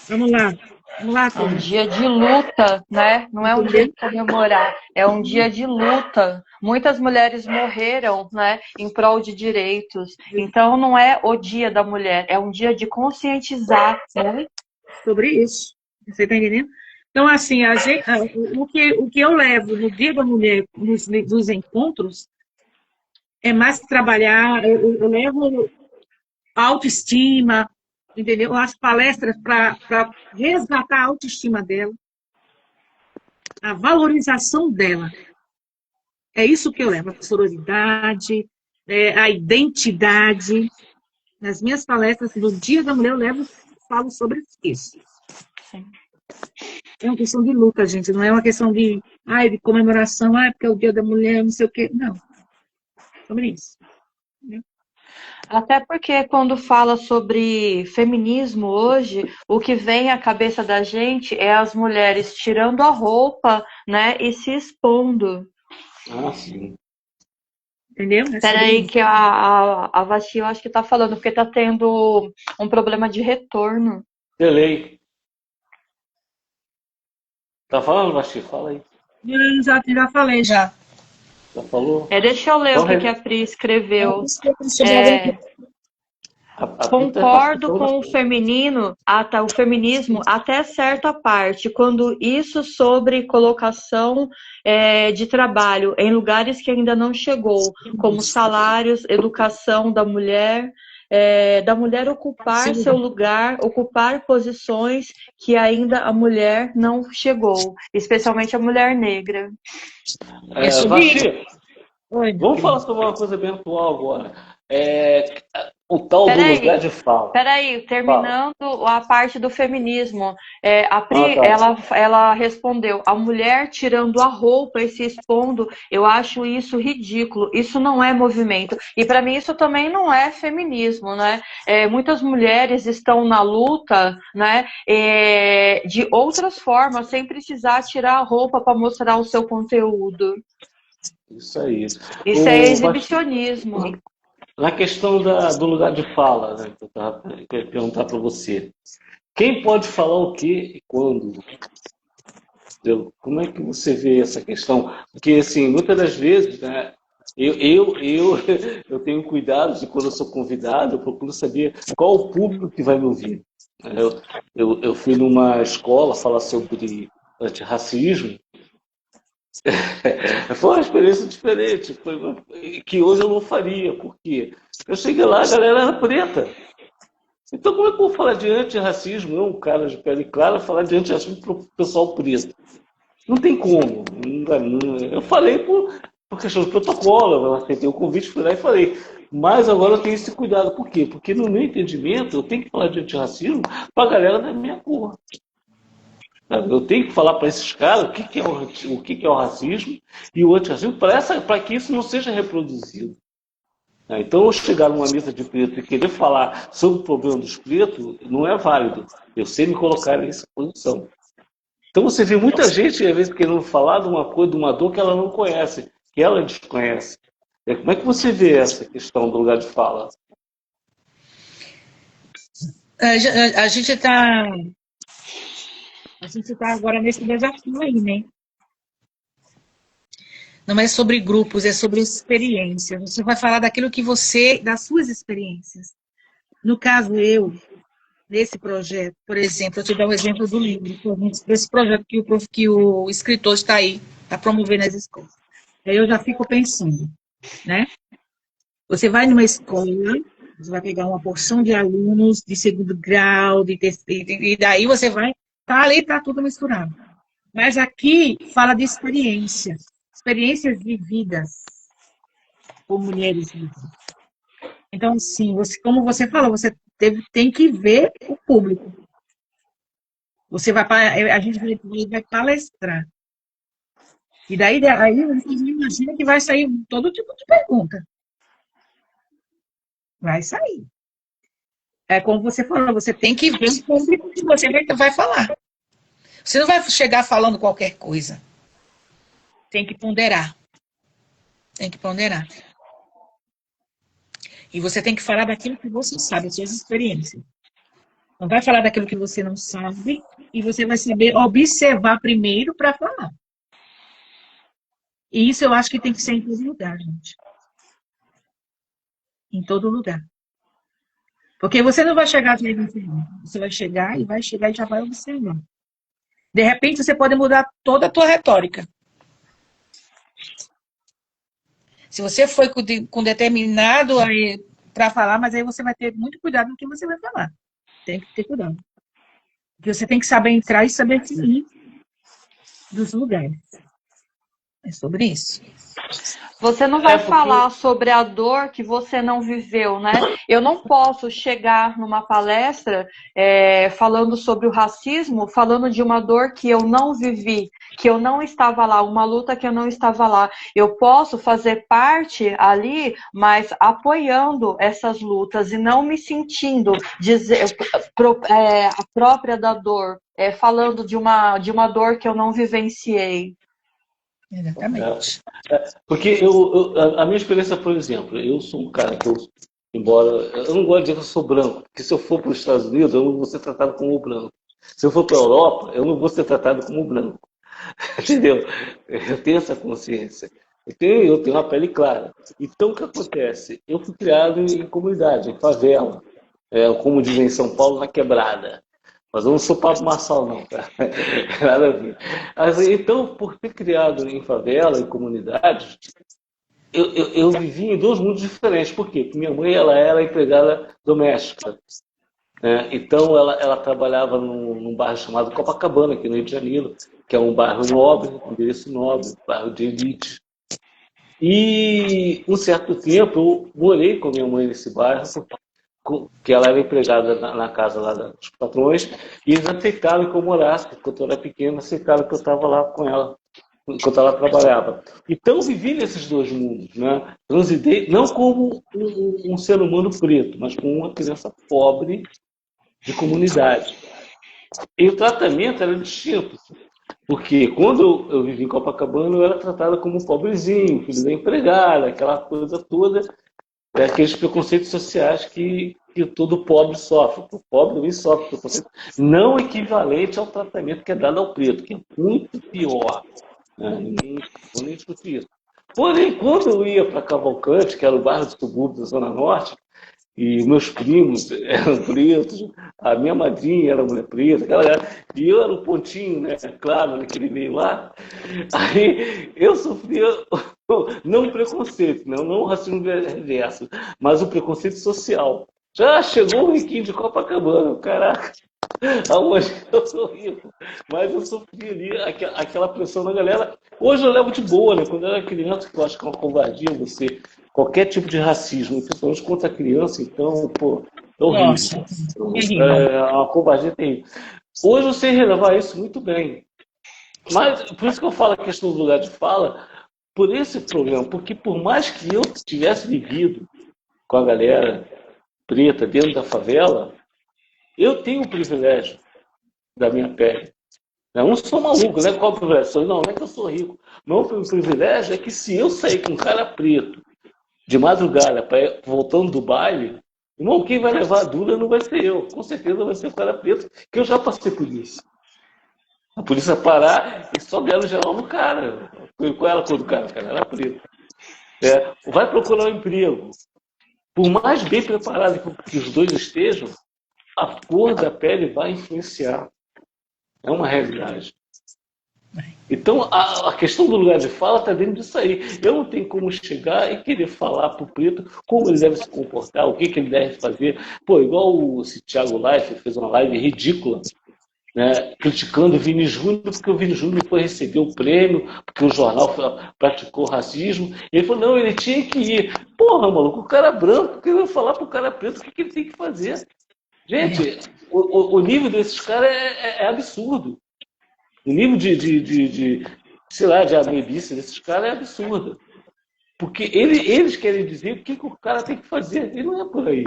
Vamos lá. Vamos lá, É um turma. dia de luta, né? Não é um dia de comemorar, é um dia de luta. Muitas mulheres morreram, né, em prol de direitos. Então não é o dia da mulher, é um dia de conscientizar, né? Sobre isso. Você está entendendo? Então, assim, o que eu levo no Dia da Mulher, nos encontros, é mais trabalhar, eu levo autoestima, entendeu? As palestras para resgatar a autoestima dela, a valorização dela. É isso que eu levo, a sororidade, a identidade. Nas minhas palestras do Dia da Mulher, falo sobre isso. Sim. É uma questão de luta, gente, não é uma questão de comemoração, porque é o Dia da Mulher, não sei o quê. Não, sobre isso. Até porque quando fala sobre feminismo hoje, o que vem à cabeça da gente é as mulheres tirando a roupa, né, e se expondo. Ah, sim. Entendeu? Espera aí que a Vasti, eu acho que tá falando, porque tá tendo um problema de retorno. Delay. Tá falando, Basti? Fala aí. Eu já falei, já. Já falou? Deixa eu ler Então, o que a Pri escreveu. Sobre É, a Pita é Concordo participando com o feminino, o feminismo até certa parte, quando isso sobre colocação de trabalho em lugares que ainda não chegou, como salários, educação da mulher ocupar seu lugar, ocupar posições que ainda a mulher não chegou, especialmente a mulher negra. É sobre isso. Vasti, Oi, meu vamos falar querido. sobre uma coisa bem atual agora. O tal do lugar Peraí, de fala. peraí, Fala. terminando a parte do feminismo, a Ah, Pri, tá. ela respondeu, a mulher tirando a roupa e se expondo, eu acho isso ridículo, isso não é movimento. E para mim isso também não é feminismo, né? Muitas mulheres estão na luta, né, de outras formas, sem precisar tirar a roupa para mostrar o seu conteúdo. Isso aí. Isso é Vasti, exibicionismo. na questão do lugar de fala, né, que eu ia perguntar para você. Quem pode falar o quê e quando? Entendeu? Como é que você vê essa questão? Porque, assim, muitas das vezes, né, eu tenho cuidado de quando eu sou convidado, eu procuro saber qual o público que vai me ouvir. Eu fui numa escola falar sobre antirracismo. Foi uma experiência diferente, que hoje eu não faria, porque eu cheguei lá, a galera era preta. Então, como é que eu vou falar de antirracismo, eu, um cara de pele clara, falar de antirracismo para o pessoal preto? Não tem como. Eu falei por questão de protocolo, eu aceitei o convite, fui lá e falei. Mas agora eu tenho esse cuidado. Por quê? Porque no meu entendimento, eu tenho que falar de antirracismo para a galera da minha cor. Sabe? Eu tenho que falar para esses caras o que é o racismo e o antirracismo para que isso não seja reproduzido. Então, eu chegar numa mesa de preto e querer falar sobre o problema dos pretos não é válido. Eu sei me colocar nessa posição. Então, você vê muita gente, às vezes, querendo falar de uma coisa, de uma dor que ela não conhece, que ela desconhece. Como é que você vê essa questão do lugar de fala? A gente está agora nesse desafio aí, né? Não é sobre grupos, é sobre experiência. Você vai falar das suas experiências. No caso, nesse projeto, por exemplo, eu te dar o exemplo do livro, desse projeto que o escritor está aí a promover nas escolas. Aí eu já fico pensando, né? Você vai numa escola, você vai pegar uma porção de alunos de segundo grau, e daí você vai, tá ali, tá tudo misturado. Mas aqui fala de experiências vividas por mulheres vivas. Então, sim, como você falou, tem que ver o público. A gente vai palestrar. E daí aí você imagina que vai sair todo tipo de pergunta. Vai sair. É como você falou, você tem que ver o público que você vai falar. Você não vai chegar falando qualquer coisa. Tem que ponderar. Tem que ponderar. E você tem que falar daquilo que você sabe, das suas experiências. Não vai falar daquilo que você não sabe e você vai saber observar primeiro para falar. E isso eu acho que tem que ser em todo lugar, gente. Em todo lugar. Porque você não vai chegar a você vai chegar e já vai observar. De repente, você pode mudar toda a tua retórica. Se você foi com determinado para falar, mas aí você vai ter muito cuidado no que você vai falar. Tem que ter cuidado. Porque você tem que saber entrar e saber sair dos lugares. É sobre isso. Você não vai falar sobre a dor que você não viveu, né? Eu não posso chegar numa palestra falando sobre o racismo, falando de uma dor que eu não vivi, que eu não estava lá, uma luta que eu não estava lá. Eu posso fazer parte ali, mas apoiando essas lutas e não me sentindo a própria da dor, falando de uma dor que eu não vivenciei. Exatamente. Porque a minha experiência, por exemplo, eu sou um cara que embora eu não gosto de dizer que eu sou branco, porque se eu for para os Estados Unidos, eu não vou ser tratado como branco. Se eu for para a Europa, eu não vou ser tratado como branco. Entendeu? Eu tenho essa consciência. Eu tenho uma pele clara. Então, o que acontece? Eu fui criado em comunidade, em favela. Como dizem em São Paulo, na quebrada. Mas eu não sou Pablo Marçal, não, cara. Nada a ver. Então, por ter criado em favela, em comunidades, eu vivi em dois mundos diferentes. Por quê? Porque minha mãe ela era empregada doméstica. Né? Então, ela trabalhava num bairro chamado Copacabana, aqui no Rio de Janeiro, que é um bairro nobre, um endereço nobre, um bairro de elite. E, um certo tempo, eu morei com minha mãe nesse bairro, que ela era empregada na casa lá dos patrões, e eles aceitaram que eu morasse, quando eu era pequeno, aceitaram que eu estava lá com ela, enquanto ela trabalhava. Então, eu vivi nesses dois mundos, né? Transidei, não como um ser humano preto, mas como uma criança pobre de comunidade. E o tratamento era distinto, porque quando eu vivi em Copacabana, eu era tratada como um pobrezinho, filho da empregada, aquela coisa toda, aqueles preconceitos sociais que todo pobre sofre. O pobre também sofre preconceito não equivalente ao tratamento que é dado ao preto, que é muito pior. Né? Ninguém vou nem discutir isso. Porém, quando eu ia para Cavalcante, que era o bairro do subúrbio da Zona Norte, e meus primos eram pretos, a minha madrinha era mulher preta, e eu era um pontinho, né, claro, naquele meio lá. Aí eu sofria, não o preconceito, não o racismo reverso, mas o preconceito social. Já chegou o riquinho de Copacabana, caraca, aonde eu sou rico. Mas eu sofri ali aquela pressão da galera. Hoje eu levo de boa, né? Quando eu era criança, que eu acho que é uma covardia você qualquer tipo de racismo, principalmente contra a criança, então, pô, é horrível. Nossa, é uma covardia terrível. Hoje eu sei relevar isso muito bem. Mas, por isso que eu falo a questão do lugar de fala, por esse problema, porque por mais que eu tivesse vivido com a galera preta dentro da favela, eu tenho o privilégio da minha pele. Eu não sou maluco, né? Qual o privilégio? Não é que eu sou rico. Meu privilégio é que se eu sair com um cara preto de madrugada, voltando do baile, irmão, quem vai levar a dura não vai ser eu. Com certeza vai ser o cara preto, que eu já passei por isso. A polícia parar e só deram geral no cara. Qual era a cor do cara? O cara era preto. Vai procurar um emprego. Por mais bem preparado que os dois estejam, a cor da pele vai influenciar. É uma realidade. Então, a questão do lugar de fala está dentro disso aí. Eu não tenho como chegar e querer falar para o preto como ele deve se comportar, o que ele deve fazer. Pô, igual esse Thiago Leifert fez uma live ridícula, né, criticando o Vini Júnior, porque o Vini Júnior foi receber o prêmio, porque o jornal praticou racismo. Ele falou, não, ele tinha que ir. Porra, maluco, o cara branco, que eu vou falar para o cara preto o que ele tem que fazer? Gente, o nível desses caras é absurdo. O nível sei lá, de amebice desses caras é absurdo. Porque eles querem dizer o que o cara tem que fazer. E não é por aí.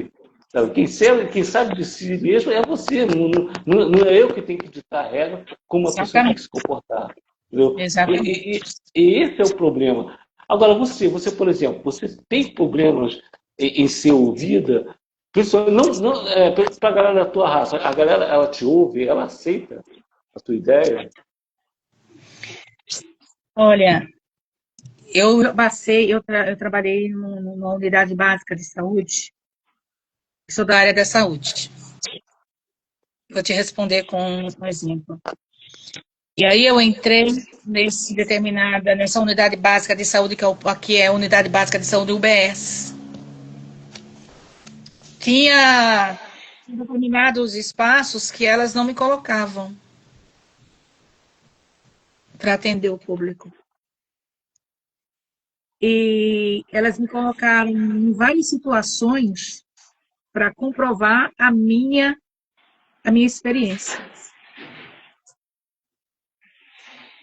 Sabe? Quem sabe de si mesmo é você. Não é eu que tenho que ditar a regra como a pessoa tem que se comportar. Entendeu? E esse é o problema. Agora, você, por exemplo, você tem problemas em ser ouvida Principalmente, não, para a galera da tua raça, a galera, ela te ouve, ela aceita a tua ideia? Olha, eu trabalhei numa unidade básica de saúde, sou da área da saúde. Vou te responder com um exemplo. E aí eu entrei nessa unidade básica de saúde, aqui é a unidade básica de saúde UBS. Tinha determinados espaços que elas não me colocavam para atender o público. E elas me colocaram em várias situações para comprovar a minha experiência.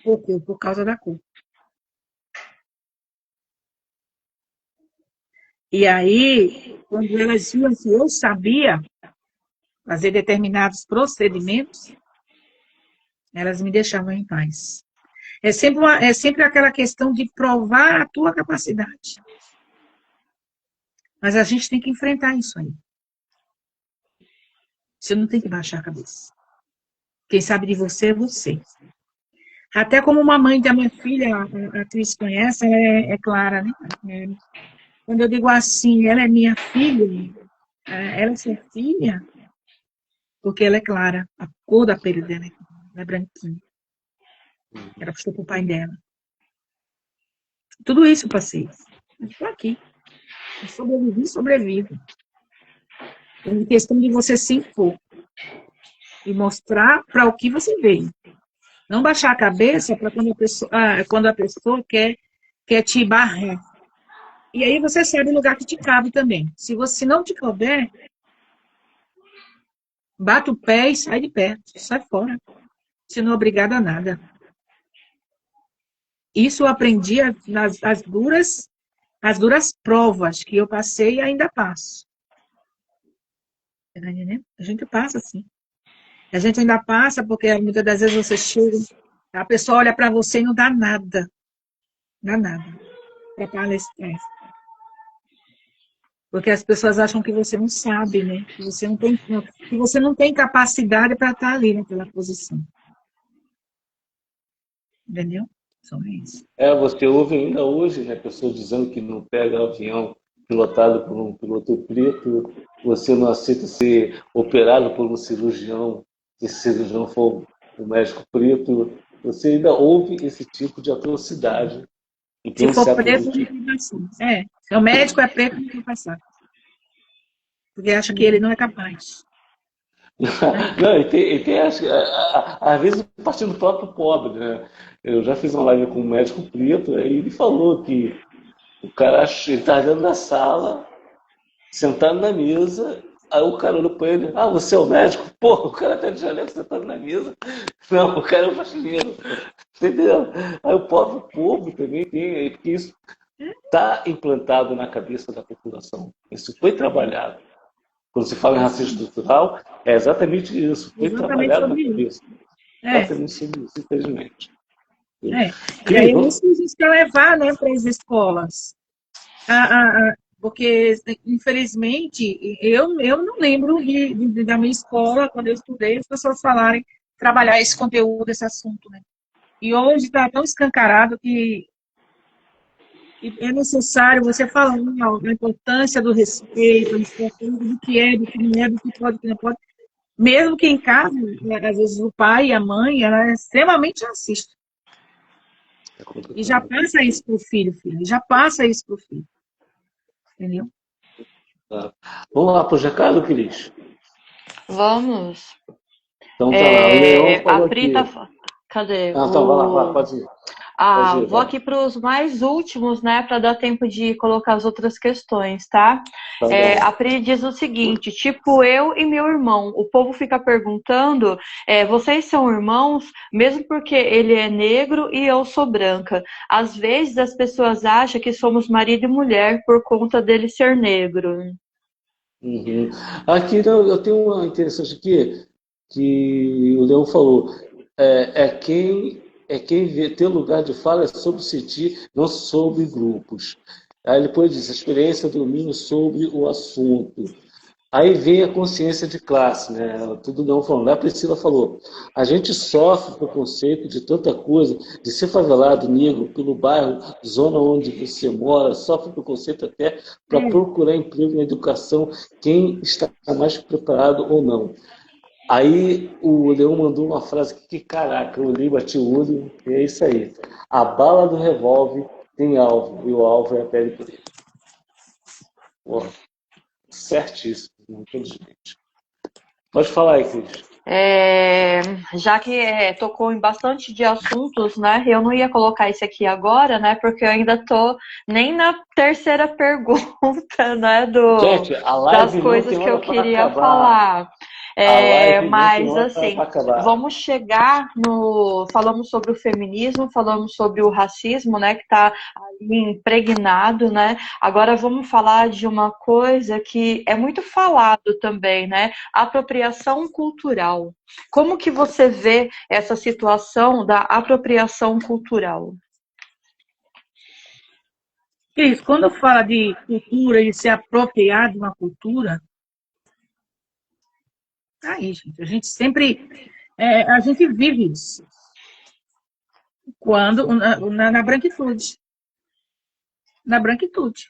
Por quê? Por causa da cor. E aí, quando elas viam que eu sabia fazer determinados procedimentos, elas me deixavam em paz. É sempre aquela questão de provar a tua capacidade. Mas a gente tem que enfrentar isso aí. Você não tem que baixar a cabeça. Quem sabe de você é você. Até como uma mãe da minha filha, a Cris conhece, ela é Clara, né? Quando eu digo assim, ela é minha filha, ela é sua filha, porque ela é clara, a cor da pele dela é branquinha. Ela puxou pro pai dela. Tudo isso eu passei. Eu estou aqui. Eu sobrevivo. É uma questão de você se impor e mostrar para o que você veio. Não baixar a cabeça para quando a pessoa quer te barrar. E aí você sabe o lugar que te cabe também. Se não te couber, bate o pé e sai de perto. Sai fora. Você não é obrigado a nada. Isso eu aprendi as duras provas que eu passei e ainda passo. Tá entendendo? A gente passa assim. A gente ainda passa porque muitas das vezes você chega, a pessoa olha para você e não dá nada. Não dá nada. Para palestrar. Porque as pessoas acham que você não sabe, né? Que você não tem capacidade para estar ali naquela posição. Entendeu? Só isso. Você ouve ainda hoje, né, pessoas dizendo que não pega avião pilotado por um piloto preto, você não aceita ser operado por um cirurgião, se esse cirurgião for um médico preto, você ainda ouve esse tipo de atrocidade. Se for preto, não tem passar. Se o médico é preto, não tem passar. Porque acha que ele não é capaz. Não, e tem às vezes partindo do próprio pobre, né? Eu já fiz uma live com um médico preto, aí ele falou que o cara ele tá dentro da sala, sentado na mesa, aí o cara olhou para ele, você é o médico? Pô, o cara tá de jaleco sentado na mesa. Não, o cara é o faxineiro. Entendeu? Aí o pobre povo também tem, porque isso está implantado na cabeça da população. Isso foi trabalhado. Quando se fala em racismo estrutural, é exatamente isso. Foi trabalhado na cabeça. Exatamente sobre isso, infelizmente. E aí isso a gente quer levar, né, para as escolas. Porque, infelizmente, eu não lembro da minha escola, quando eu estudei, as pessoas falarem, trabalhar esse conteúdo, esse assunto, né? E hoje está tão escancarado que é necessário você falar a importância do respeito, a importância do que é, do que não é, do que pode, do que não pode. Mesmo que em casa, às vezes o pai e a mãe, ela é extremamente racista. E já passa isso pro filho. Já passa isso pro filho. Entendeu? Vamos lá pro recado, Cris? Vamos. Então tá lá, o Leão falou a Pri tá... Cadê? Então vai lá, pode ir. Vou aqui para os mais últimos, né, para dar tempo de colocar as outras questões, tá? A Pri diz o seguinte, tipo, eu e meu irmão, o povo fica perguntando, vocês são irmãos, mesmo porque ele é negro e eu sou branca. Às vezes as pessoas acham que somos marido e mulher por conta dele ser negro. Uhum. Aqui eu tenho uma interessante aqui, que o Leão falou, quem vê, ter lugar de fala é sobre sentir, não sobre grupos. Aí depois diz, a experiência domínio sobre o assunto. Aí vem a consciência de classe, né? Tudo não falando. A Priscila falou, a gente sofre preconceito de tanta coisa, de ser favelado, negro, pelo bairro, zona onde você mora, sofre preconceito até para procurar emprego na educação, quem está mais preparado ou não. Aí o Leão mandou uma frase que, caraca, eu olhei, bati o olho, e é isso aí. A bala do revólver tem alvo, e o alvo é a pele preta. Pô, certíssimo, inteligente. Pode falar aí, Cris. Já que tocou em bastante de assuntos, né? Eu não ia colocar esse aqui agora, né? Porque eu ainda tô nem na terceira pergunta, né? Gente, a Das live não coisas tem que eu hora para queria acabar. falar. A live não tem Mas hora para assim, acabar. vamos chegar no. Falamos sobre o feminismo, falamos sobre o racismo, né? Que está ali impregnado, né? Agora vamos falar de uma coisa que é muito falado também, né? Apropriação cultural. Como que você vê essa situação da apropriação cultural? Cris, quando fala de cultura e se apropriar de uma cultura, aí, gente, a gente sempre, a gente vive isso. Quando, na branquitude. Na branquitude.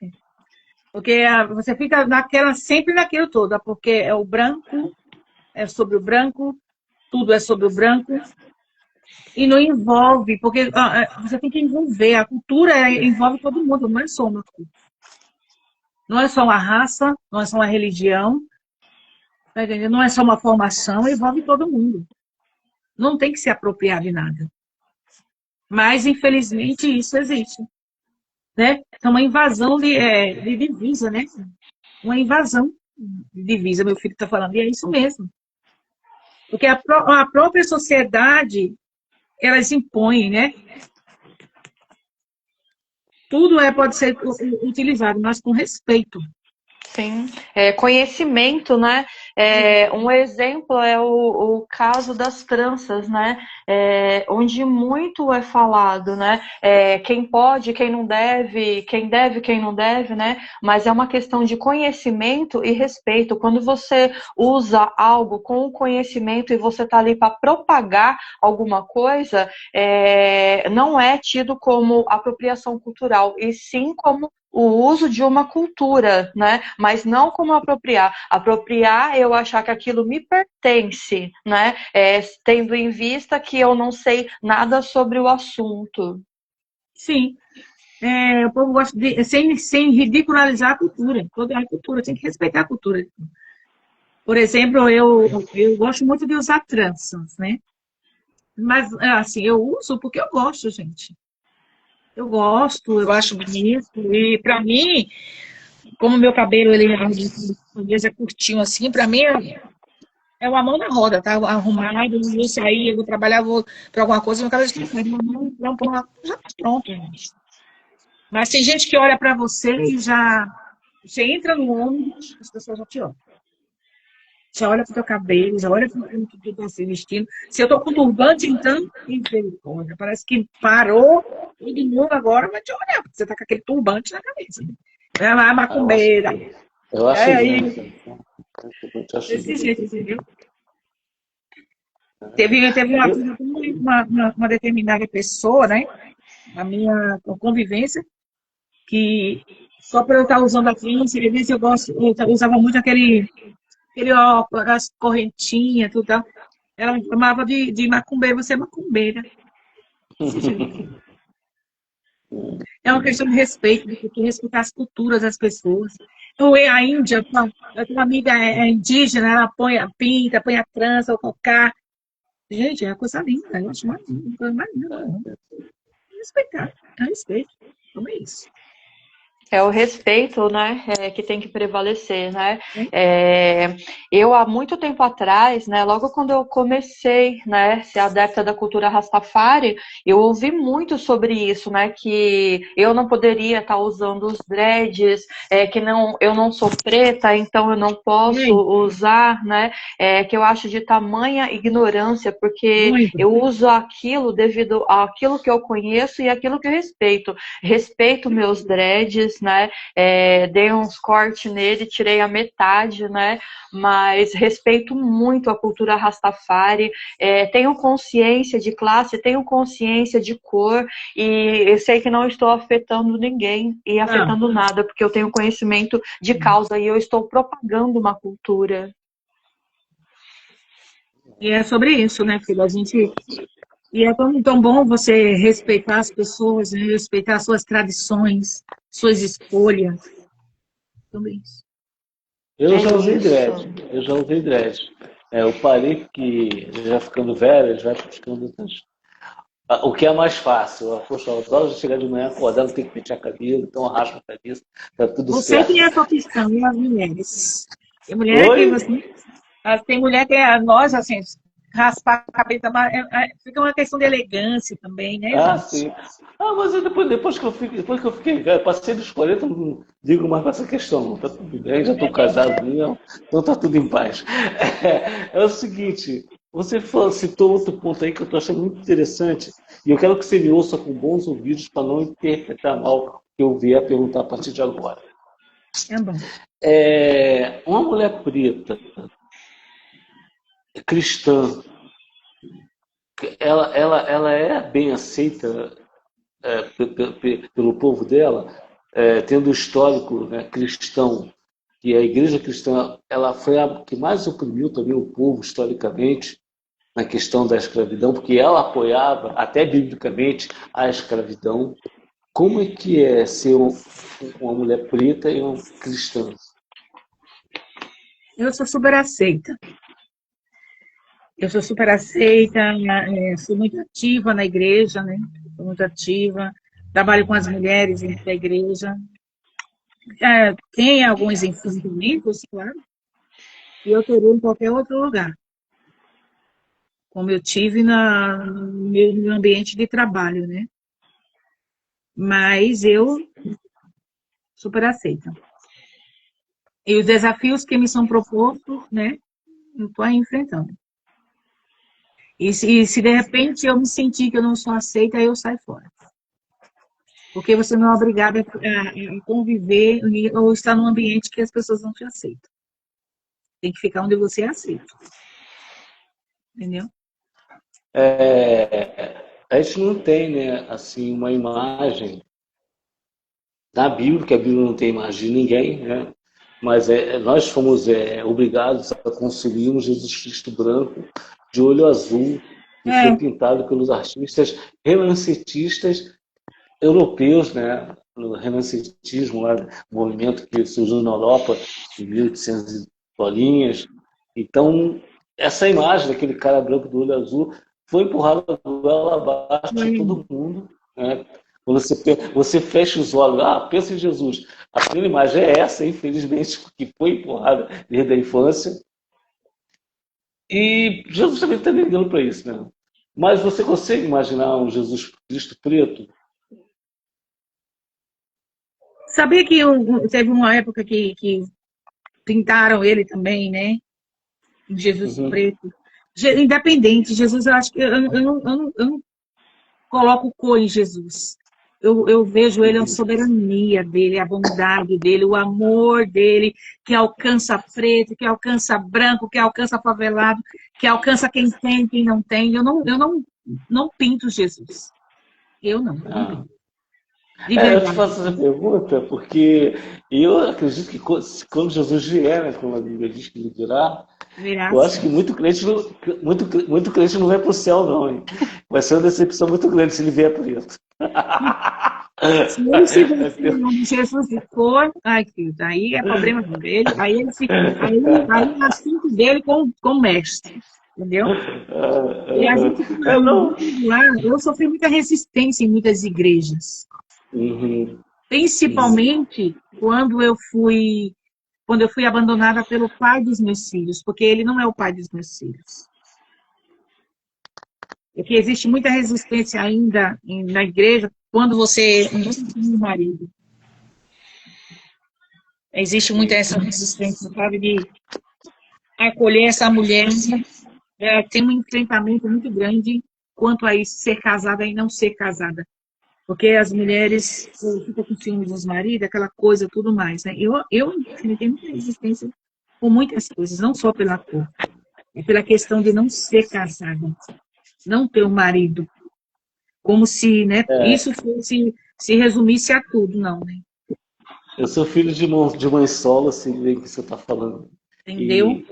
Porque você fica sempre naquilo todo, porque é o branco, é sobre o branco, tudo é sobre o branco, e não envolve, porque você tem que envolver, a cultura envolve todo mundo, não é só uma cultura. Não é só uma raça, não é só uma religião, tá entendendo? Não é só uma formação, envolve todo mundo. Não tem que se apropriar de nada. Mas, infelizmente, isso existe. Né? É uma invasão de divisa, né? Uma invasão de divisa, meu filho está falando, e é isso mesmo. Porque a própria sociedade, elas impõem, né? Tudo pode ser utilizado, mas com respeito. Sim, conhecimento, né? Um exemplo é o caso das tranças, né? Onde muito é falado, né? Quem pode, quem não deve, quem deve, quem não deve, né? Mas é uma questão de conhecimento e respeito. Quando você usa algo com o conhecimento e você está ali para propagar alguma coisa, não é tido como apropriação cultural, e sim como o uso de uma cultura, né? Mas não como apropriar. Apropriar é eu achar que aquilo me pertence, né? Tendo em vista que eu não sei nada sobre o assunto. Sim. O povo gosta sem ridicularizar a cultura. Toda a cultura, tem que respeitar a cultura. Por exemplo, eu gosto muito de usar tranças, né? Mas, assim, eu uso porque eu gosto, gente. Eu acho bonito. E, para mim, como meu cabelo, ele às vezes é curtinho assim, para mim é uma mão na roda, tá arrumado, eu vou sair, eu vou trabalhar, vou para alguma coisa, meu cabelo já tá pronto, gente. Mas tem gente que olha para você e você entra no ônibus, as pessoas já te olham. Já olha pro teu cabelo, já olha pro que tu tá se vestindo. Se eu tô com turbante, então, misericórdia. Parece que parou todo mundo agora vai te olhar, porque você tá com aquele turbante na cabeça. É a macumbeira. Eu acho Aí, desse jeito, entendeu? Teve uma determinada pessoa, né? A minha convivência, que só por eu estar usando a trança, às vezes eu usava muito aquele óculos, as correntinhas, tudo tal. Ela me chamava de macumbeira, você é macumbeira. É uma questão de respeito, de que respeitar as culturas das pessoas. Então, a Índia, a tua amiga é indígena, ela pinta, põe a trança, o cocá. Gente, é uma coisa linda, eu acho mais linda, coisa mais linda. Não. Respeitar, é respeito. Como é isso? É o respeito, né, que tem que prevalecer, né? Eu, há muito tempo atrás, né, logo quando eu comecei, né, ser adepta da cultura Rastafari, eu ouvi muito sobre isso, né, que eu não poderia estar usando os dreads, que eu não sou preta, então eu não posso usar, né, que eu acho de tamanha ignorância, porque eu uso aquilo devido àquilo que eu conheço e aquilo que eu respeito. Respeito meus dreads, fiz, né? Dei uns cortes nele, tirei a metade, né? Mas respeito muito a cultura Rastafari, tenho consciência de classe, tenho consciência de cor, e eu sei que não estou afetando ninguém e Não. afetando nada, porque eu tenho conhecimento de causa e eu estou propagando uma cultura. E é sobre isso, né, filha? E é tão bom você respeitar as pessoas, né? Respeitar suas tradições, suas escolhas. Tudo isso. Eu já usei Isso. dread. Eu já usei dread. Eu parei porque já ficando velho, já ficando outras. O que é mais fácil? Poxa, eu adoro chegar de manhã acordar, não tem que pentear cabelo, então eu raspo a cabeça, tá tudo Você certo. tem essa opção, e as mulheres? Tem mulher Oi? que tem mulher que nós, assim, raspar a cabeça, fica uma questão de elegância também, né, Ah, gente? sim. Ah, mas depois que eu fiquei velho, passei dos 40, eu não digo mais para essa questão. Tá tudo bem, já estou casado mesmo, então tá tudo em paz. É o seguinte, você citou outro ponto aí que eu estou achando muito interessante, e eu quero que você me ouça com bons ouvidos para não interpretar mal o que eu vier a perguntar a partir de agora. É bom. Uma mulher preta, cristã, ela é bem aceita pelo povo dela, tendo o histórico, né, cristão, que a igreja cristã ela foi a que mais oprimiu também o povo historicamente na questão da escravidão, porque ela apoiava, até biblicamente, a escravidão. Como é que é ser uma mulher preta e uma cristã? Eu sou super aceita. Eu sou super aceita, sou muito ativa na igreja, né? Sou muito ativa. Trabalho com as mulheres dentro da igreja. Tem alguns enfrentamentos, claro, que eu teria em qualquer outro lugar, como eu tive no meu ambiente de trabalho, né? Mas eu super aceita. E os desafios que me são propostos, né? Eu estou enfrentando. E se de repente eu me sentir que eu não sou aceita, eu saio fora. Porque você não é obrigada a conviver ou estar num ambiente que as pessoas não te aceitam. Tem que ficar onde você é aceito. Entendeu? A gente não tem, né, assim, uma imagem na Bíblia, que a Bíblia não tem imagem de ninguém, né? Mas nós fomos obrigados a construir um Jesus Cristo branco, de olho azul, que foi É, pintado pelos artistas renascentistas europeus, né? No renascentismo, lá, movimento que surgiu na Europa em 1800 bolinhas. Então, essa imagem daquele cara branco do olho azul foi empurrada goela abaixo de todo mundo, né? Quando você fecha os olhos, pensa em Jesus. A primeira imagem é essa, infelizmente, que foi empurrada desde a infância. E Jesus também está ligando para isso, né? Mas você consegue imaginar um Jesus Cristo preto? sabia que teve uma época que pintaram ele também, né? Jesus Uhum. preto. Independente, Jesus, eu acho que eu não coloco cor em Jesus. Eu vejo ele, a soberania dele, a bondade dele, o amor dele, que alcança preto, que alcança branco, que alcança favelado, que alcança quem tem, quem não tem. Eu não pinto Jesus. Eu não Ah. pinto. De Eu te verdade. faço essa pergunta porque eu acredito que quando Jesus vier, né, como a Bíblia diz que ele virá, Verá eu acho que assim. muito crente não vai para o céu, não. Hein? Vai ser uma decepção muito grande se ele vier preto. Se ele se vestir em nome de Jesus de cor, ai, querido, aí é problema dele. Aí é assunto dele com o mestre. Entendeu? E a gente, Não. lá, eu sofri muita resistência em muitas igrejas. Uhum, uhum. Principalmente quando eu fui abandonada pelo pai dos meus filhos, porque ele não é o pai dos meus filhos. Porque existe muita resistência ainda na igreja quando você não tem um marido. Existe muita essa resistência, sabe, de acolher essa mulher. Tem um enfrentamento muito grande quanto a isso, ser casada e não ser casada. Porque as mulheres ficam com ciúme dos maridos, aquela coisa, tudo mais, né? Eu assim, tenho muita resistência com muitas coisas, não só pela cor, é pela questão de não ser casada, não ter um marido, como se, né, É, isso fosse, se resumisse a tudo, não, né? eu sou filho de mãe solo, assim, bem que você está falando. Entendeu?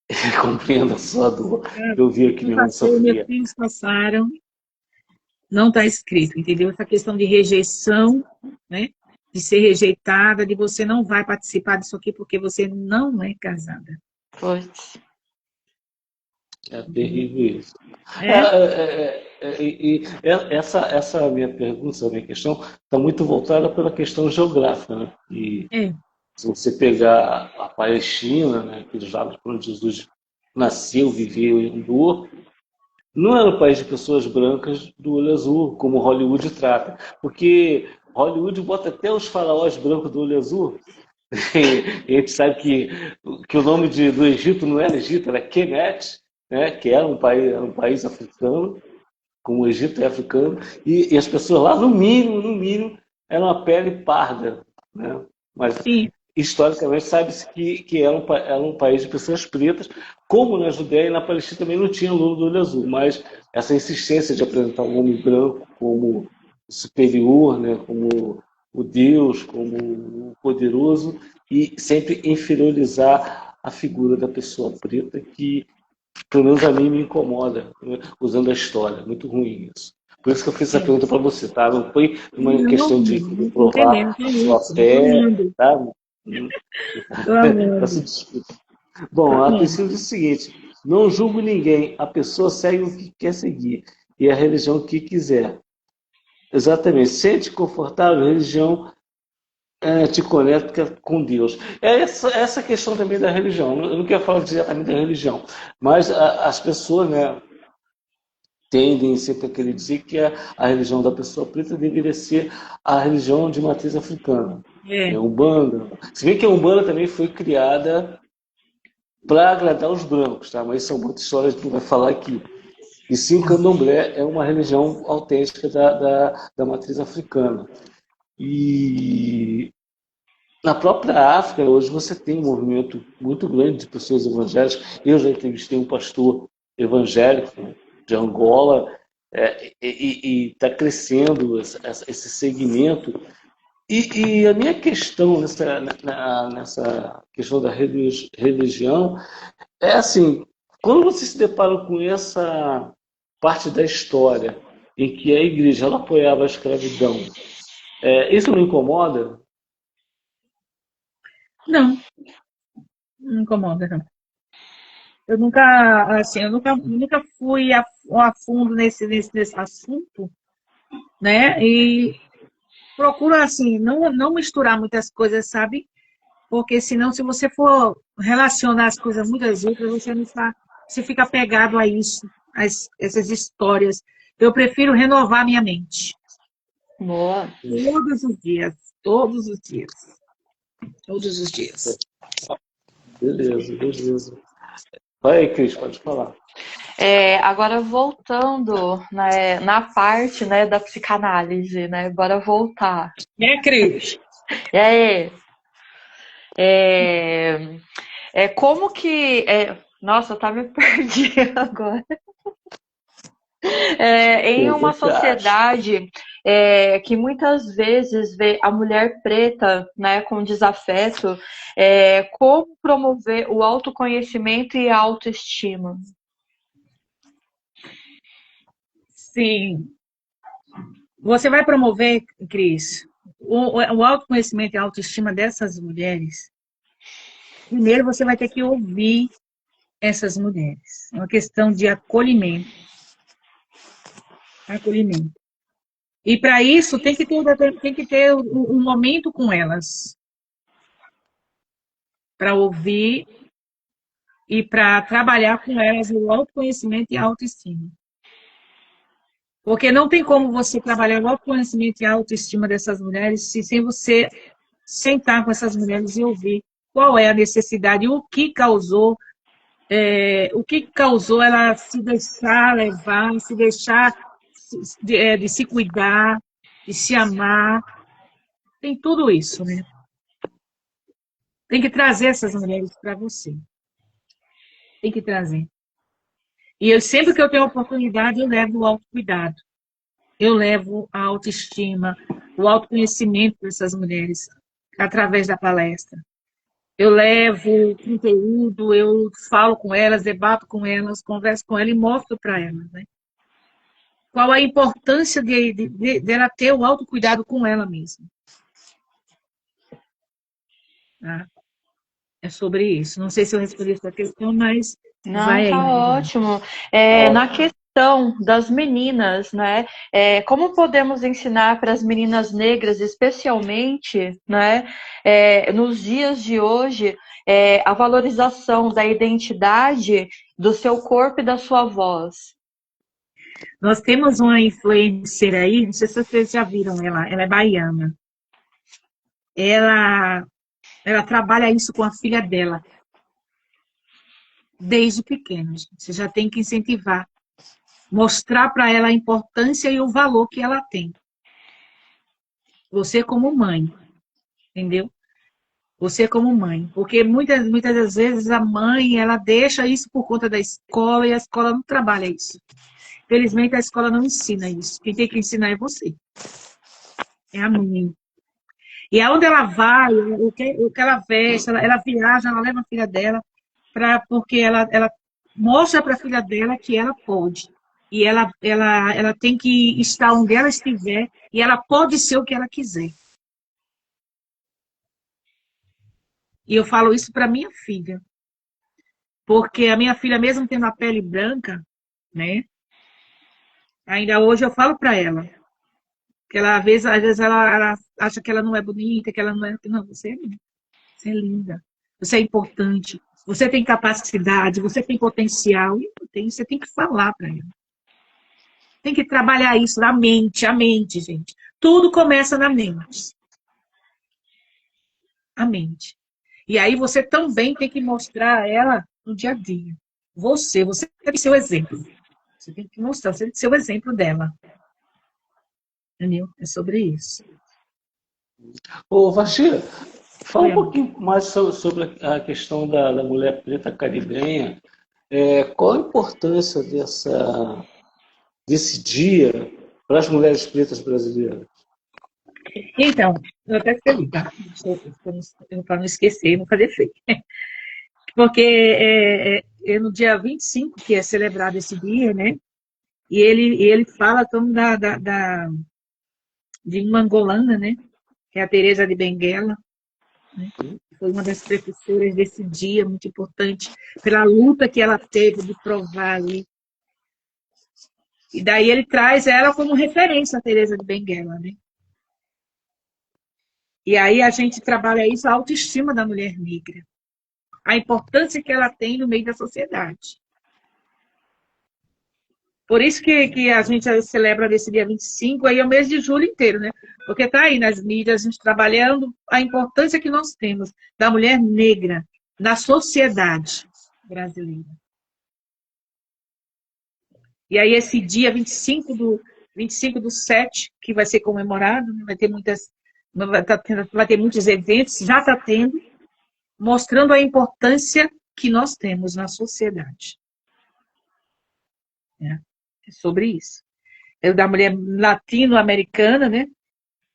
E compreendo a sua dor. Eu vi que Eu minha mãe passei, meus sofria. filhos passaram, não está escrito, entendeu? Essa questão de rejeição, né? De ser rejeitada, de você não vai participar disso aqui porque você não é casada. Pois. É terrível isso. É? Essa minha pergunta, essa minha questão, está muito voltada pela questão geográfica, né? E É. se você pegar a Palestina, né, aqueles lados onde Jesus nasceu, viveu e andou, não era um país de pessoas brancas do olho azul, como Hollywood trata. Porque Hollywood bota até os faraós brancos do olho azul. E a gente sabe que o nome do Egito não era Egito, era Kemet, né, que era um país africano, como o Egito é africano, e as pessoas lá, no mínimo, eram a pele parda. Né? Mas Sim, historicamente sabe-se que era um país de pessoas pretas, como na Judéia e na Palestina também não tinha louro do olho azul, mas essa insistência de apresentar o homem branco como superior, né, como o Deus, como o poderoso, e sempre inferiorizar a figura da pessoa preta, que pelo menos a mim me incomoda, né, usando a história. Muito ruim isso. Por isso que eu fiz essa é. pergunta para você, tá? Não foi uma Não, questão de não estou entendendo, provar que é a sua isso. Estou fé, amando, tá? estou Peço amando, desculpa. estou Bom, a amando. princípio diz o seguinte: não julgo ninguém, a pessoa segue o que quer seguir e a religião que quiser. Exatamente. Sente confortável, a religião te conecta com Deus. É essa questão também da religião. Eu não quero falar diretamente da religião, mas as pessoas, né, tendem sempre a querer dizer que a religião da pessoa preta deveria ser a religião de matriz africana. É, É, Umbanda. Se bem que a Umbanda também foi criada para agradar os brancos, tá? Mas isso é uma outra história que a gente não vai falar aqui. E sim, o candomblé é uma religião autêntica da matriz africana. E na própria África, hoje você tem um movimento muito grande de pessoas evangélicas. Eu já entrevistei um pastor evangélico, né, de Angola, e está crescendo esse segmento. E a minha questão nessa questão da religião é assim, quando você se depara com essa parte da história em que a igreja ela apoiava a escravidão, isso não incomoda? não, não incomoda, não. Eu nunca, assim, nunca fui a fundo nesse assunto, né? E procuro, assim, não misturar muitas coisas, sabe? Porque senão, se você for relacionar as coisas muitas outras, você não está, você fica apegado a isso, essas histórias. Eu prefiro renovar minha mente. Boa. Todos os dias, todos os dias, todos os dias. Beleza, beleza. Vai aí, Cris, pode falar. Agora voltando, né, na parte, né, da psicanálise, né? Bora voltar. Né, Cris? E aí, é, como que nossa, eu tava me perdi agora. Em uma Pergunta que eu acho. sociedade que muitas vezes vê a mulher preta, né, com desafeto, como promover o autoconhecimento e a autoestima? Sim. Você vai promover, Cris, o autoconhecimento e a autoestima dessas mulheres. Primeiro, você vai ter que ouvir essas mulheres. É uma questão de acolhimento. Acolhimento. E para isso, tem que ter um momento com elas, para ouvir e para trabalhar com elas o autoconhecimento e a autoestima. Porque não tem como você trabalhar o autoconhecimento e a autoestima dessas mulheres sem você sentar com essas mulheres e ouvir qual é a necessidade, o que causou ela se deixar levar, se deixar de se cuidar, de se amar. Tem tudo isso, né? Tem que trazer essas mulheres para você. Tem que trazer. E eu sempre que eu tenho oportunidade, eu levo o autocuidado. Eu levo a autoestima, o autoconhecimento dessas mulheres através da palestra. Eu levo conteúdo, eu falo com elas, debato com elas, converso com elas e mostro para elas, né? Qual a importância dela ter o autocuidado com ela mesma. Tá? É sobre isso. Não sei se eu respondi essa questão, mas Não, vai aí, tá Maria. ótimo. Na questão das meninas, né? Como podemos ensinar para as meninas negras, especialmente, né? Nos dias de hoje, a valorização da identidade do seu corpo e da sua voz. Nós temos uma influencer aí, não sei se vocês já viram ela é baiana. Ela trabalha isso com a filha dela, desde pequena. Você já tem que incentivar, mostrar para ela a importância e o valor que ela tem. Você como mãe, entendeu? Você como mãe. Porque muitas das vezes a mãe, ela deixa isso por conta da escola e a escola não trabalha isso. Felizmente a escola não ensina isso. Quem tem que ensinar é você. É a mãe. E aonde ela vai, o que ela veste, ela viaja, ela leva a filha dela, porque ela mostra para a filha dela que ela pode. E ela tem que estar onde ela estiver, e ela pode ser o que ela quiser. E eu falo isso para minha filha. Porque a minha filha, mesmo tendo a pele branca, né? Ainda hoje eu falo para ela. Que ela, às vezes ela acha que ela não é bonita, que ela não é... Não, você é linda. Você é linda. Você é importante. Você tem capacidade, você tem potencial. Você tem que falar para ela. Tem que trabalhar isso na mente, a mente, gente. Tudo começa na mente. A mente. E aí você também tem que mostrar a ela no dia a dia. Você tem que ser o exemplo. Você tem que mostrar, você tem que ser o exemplo dela. Entendeu? É sobre isso. Ô, Vachira, fala um pouquinho mais sobre a questão da mulher preta caribenha. Qual a importância desse dia para as mulheres pretas brasileiras? Então, eu até escrevi, tá? Para não esquecer, não fazer feio. Porque é no dia 25 que é celebrado esse dia, né? E ele fala então, de uma angolana, né? Que é a Teresa de Benguela, né? Foi uma das professoras desse dia, muito importante, pela luta que ela teve de provar ali. E daí ele traz ela como referência, a Teresa de Benguela, né? E aí a gente trabalha isso, a autoestima da mulher negra. A importância que ela tem no meio da sociedade. Por isso que a gente celebra nesse dia 25, aí é o mês de julho inteiro, né? Porque está aí nas mídias, a gente trabalhando a importância que nós temos da mulher negra na sociedade brasileira. E aí esse dia 25/7, que vai ser comemorado, vai ter muitos eventos, já está tendo, mostrando a importância que nós temos na sociedade. É sobre isso. É da mulher latino-americana, né?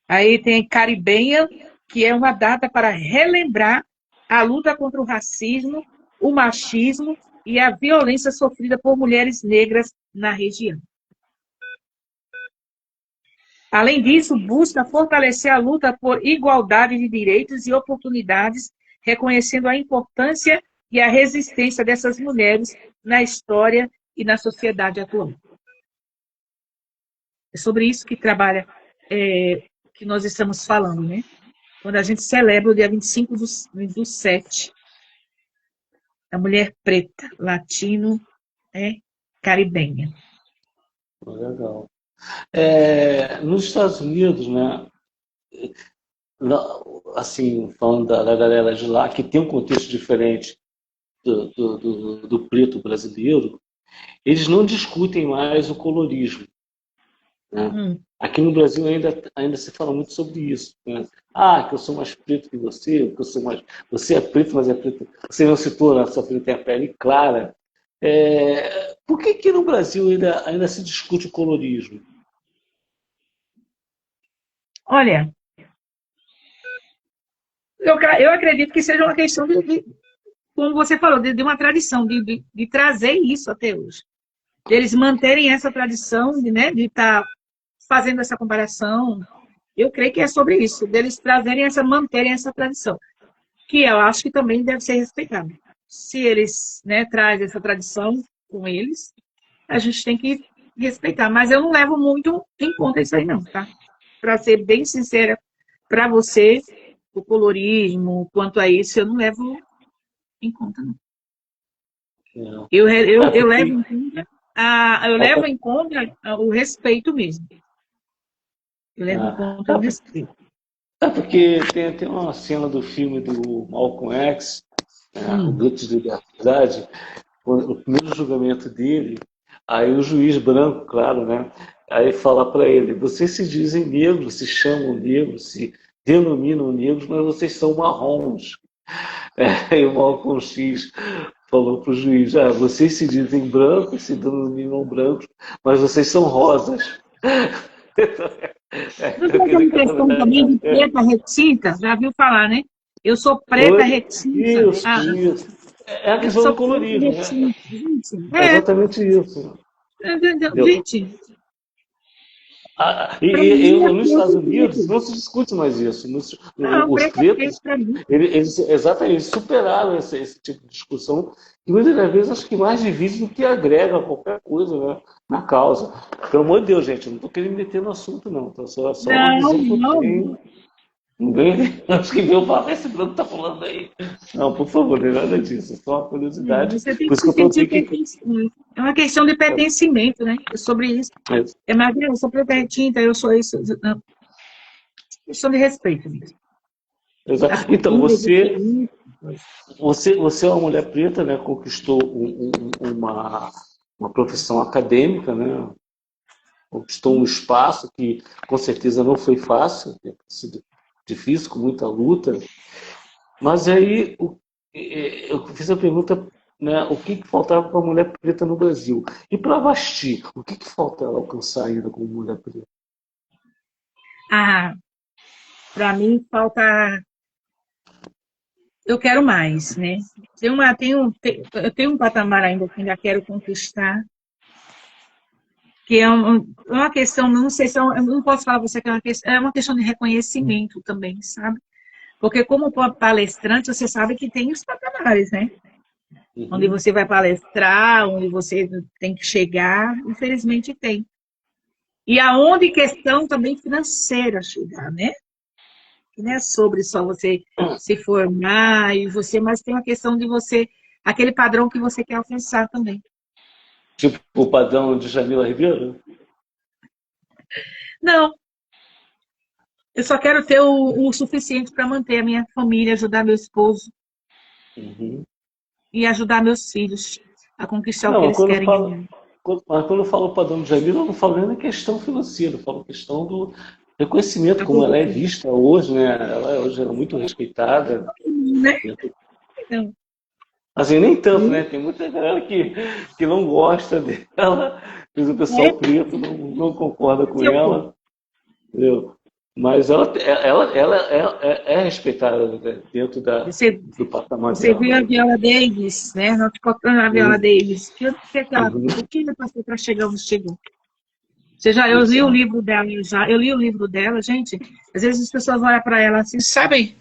Aí tem caribenha, que é uma data para relembrar a luta contra o racismo, o machismo e a violência sofrida por mulheres negras na região. Além disso, busca fortalecer a luta por igualdade de direitos e oportunidades, reconhecendo a importância e a resistência dessas mulheres na história e na sociedade atual. É sobre isso que trabalha, que nós estamos falando, né? Quando a gente celebra o dia 25/7, a mulher preta, latino, caribenha. Legal. Nos Estados Unidos, né? Assim, falando da galera de lá, que tem um contexto diferente do preto brasileiro, eles não discutem mais o colorismo. né? Hum. Aqui no Brasil ainda se fala muito sobre isso, né? Ah, que eu sou mais preto que você, que eu sou mais... Você é preto, mas é preto... Você não citou, na sua filha tem a pele clara. Por que que no Brasil ainda se discute o colorismo? Olha, eu acredito que seja uma questão como você falou, de uma tradição, de trazer isso até hoje. Deles manterem essa tradição de estar fazendo essa comparação. Eu creio que é sobre isso, deles manterem essa tradição, que eu acho que também deve ser respeitado. Se eles, né, trazem essa tradição com eles, a gente tem que respeitar. Mas eu não levo muito em conta isso aí, não, tá? Para ser bem sincera para você, o colorismo, quanto a isso, eu não levo em conta, não. Não. Eu levo Porque... em conta o respeito mesmo. Eu levo em Ah, conta o respeito. porque tem uma cena do filme do Malcolm X, O Hum. Grito de Liberdade, o primeiro julgamento dele, aí o juiz branco, claro, né? Aí fala para ele: vocês se dizem negros, se chamam negros, se denominam negros, mas vocês são marrons. Aí o Malcolm X falou para o juiz: vocês se dizem brancos, se denominam brancos, mas vocês são rosas. Não Então, tem quer dizer aquela que na questão também de verdade, preta retinta? Já viu falar, né? Eu sou preta oi, retinta. isso. É a Eu questão do sou preta colorismo, né? retinta. Gente, É exatamente isso. Entendeu? gente, E, para e, mim e é nos Estados preto Unidos preto. não se discute mais isso. Não, Os preto é preto pretos, para mim. exatamente, superaram esse tipo de discussão, que muitas das vezes acho que mais divide do que agrega qualquer coisa, né, na causa. Pelo amor de Deus, gente, eu não estou querendo meter no assunto, não. Tá? Só uma Não, visão que eu não. tenho. Ninguém, acho que veio falar, esse branco está falando aí. Não, por favor, não é nada disso. É só uma curiosidade. Você tem Por que isso que se eu estou sentir aqui. pertencimento. É uma questão de pertencimento, né? É sobre isso. É, É mais, eu sou preta retinta, eu sou isso. Não. Questão de respeito mesmo. As Então, culturas diferentes. você é uma mulher preta, né? Conquistou uma profissão acadêmica, né? Conquistou um espaço que com certeza não foi fácil, tem sido difícil, com muita luta. Mas aí eu fiz a pergunta, né? O que faltava para a mulher preta no Brasil? E para a Basti, o que falta ela alcançar ainda como mulher preta? Ah, para mim falta. Eu quero mais, né? Eu tenho um patamar ainda que ainda quero conquistar, que é uma questão, não sei se eu não posso falar para você que é uma questão de reconhecimento também, sabe? Porque como palestrante, você sabe que tem os patamares, né? Onde Uhum. você vai palestrar, onde você tem que chegar, infelizmente tem. E aonde questão também financeira chegar, né? Que não é sobre só você se formar e você, mas tem a questão de você, aquele padrão que você quer alcançar também. Tipo o padrão de Jamila Ribeiro? Não, eu só quero ter o suficiente para manter a minha família, ajudar meu esposo Uhum. e ajudar meus filhos a conquistar o que Não, eles querem. mas quando eu falo padrão de Jamila, eu não falo nem na questão financeira, eu falo questão do reconhecimento, como ela é vista hoje, né? Ela hoje é muito respeitada. Né? Então, Assim, nem tanto, né? Tem muita galera que não gosta dela, mas o pessoal é, preto não concorda com se eu for. ela, entendeu? Mas ela é respeitada, né, dentro Você, do patamar você viu dela. a Viola Davis, né? Não te contando a Viola Uhum, Davis. uhum, O que ela passou para chegar onde chegou? Eu li o exato. livro dela já. Eu li o livro dela, gente. Às vezes as pessoas olham para ela assim, sabe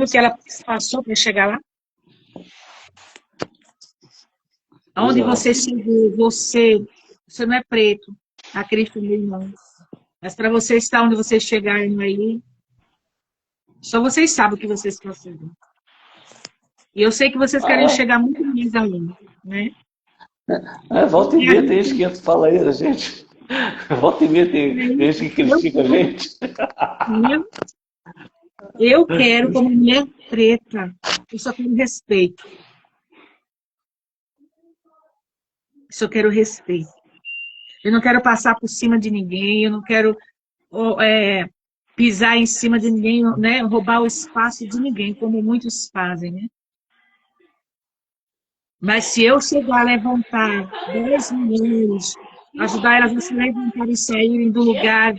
o que ela passou para chegar lá? Aonde Exato. você chegou, você não é preto, a Cristo meu irmão. Mas para você estar onde vocês chegarem aí, só vocês sabem o que vocês passaram. E eu sei que vocês querem Ah, chegar muito mais além, né? volta e E a meia tem gente gente, que fala aí, a gente. Volta e meia tem gente que critica a gente. eu quero, como mulher preta, eu só quero respeito. Só quero respeito. Eu não quero passar por cima de ninguém, eu não quero pisar em cima de ninguém, né? Roubar o espaço de ninguém, como muitos fazem, né? Mas se eu chegar a levantar 10 mulheres, ajudar elas a se levantar e saírem do lugar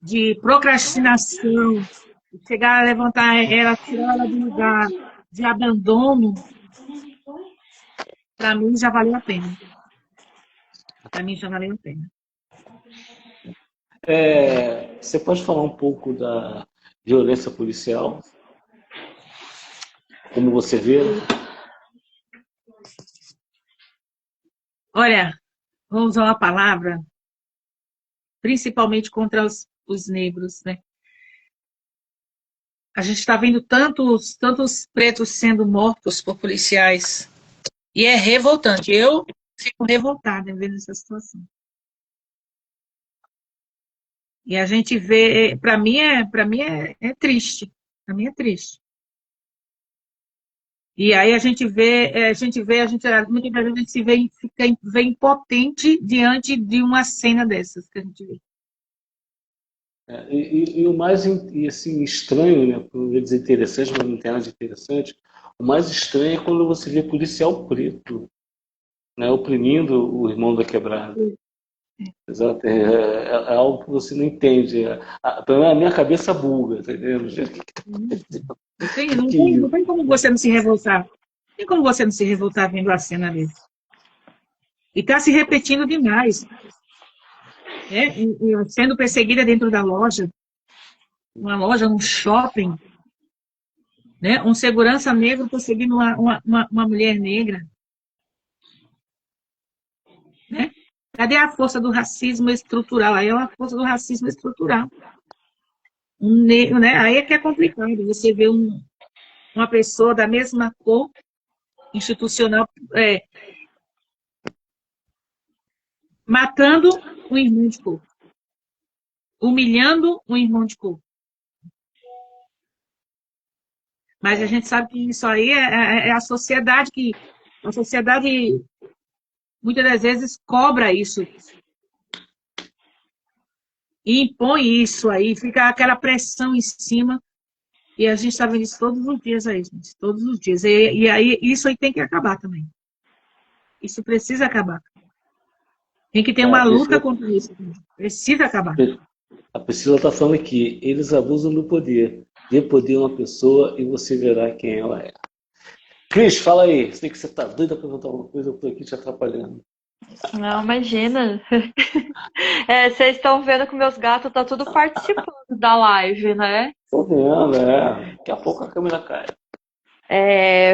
de procrastinação, chegar a levantar ela, tirar ela do lugar de abandono, para mim já valeu a pena. Para mim já valeu a pena. Você pode falar um pouco da violência policial? Como você vê? Olha, vamos usar uma palavra, principalmente contra os negros, né? A gente está vendo tantos pretos sendo mortos por policiais. E é revoltante. Eu fico revoltada vendo essa situação. E a gente vê, para mim é triste. Para mim é triste. E aí muitas vezes a gente se vê impotente diante de uma cena dessas que a gente vê. E o mais assim, estranho, né, por dizer interessante, mas não tem nada de interessante, o mais estranho é quando você vê policial preto, né, oprimindo o irmão da quebrada. Exato, é algo que você não entende. Pelo menos a minha cabeça buga, tá entendendo? Não tem como você não se revoltar. Não tem como você não se revoltar vendo a cena dele. E está se repetindo demais. Sendo perseguida dentro da loja, uma loja, um shopping, né? Um segurança negro perseguindo uma mulher negra. Né? Cadê a força do racismo estrutural? Aí é uma força do racismo estrutural. Né? Aí é que é complicado. Você vê uma pessoa da mesma cor institucional matando um irmão de cor. Humilhando um irmão de cor. Mas a gente sabe que isso aí é a sociedade que... A sociedade, muitas das vezes, cobra isso. E impõe isso aí. Fica aquela pressão em cima. E a gente está vendo isso todos os dias aí, gente. Todos os dias. E aí, isso aí tem que acabar também. Isso precisa acabar. Tem que ter uma luta contra isso. Precisa acabar. A Priscila está falando aqui, eles abusam do poder. Dê poder a uma pessoa e você verá quem ela é. Cris, fala aí. Sei que você está doida para perguntar alguma coisa, eu estou aqui te atrapalhando. Não, imagina. Vocês estão vendo que meus gatos estão tudo participando da live, né? Estou vendo, Daqui a pouco a câmera cai.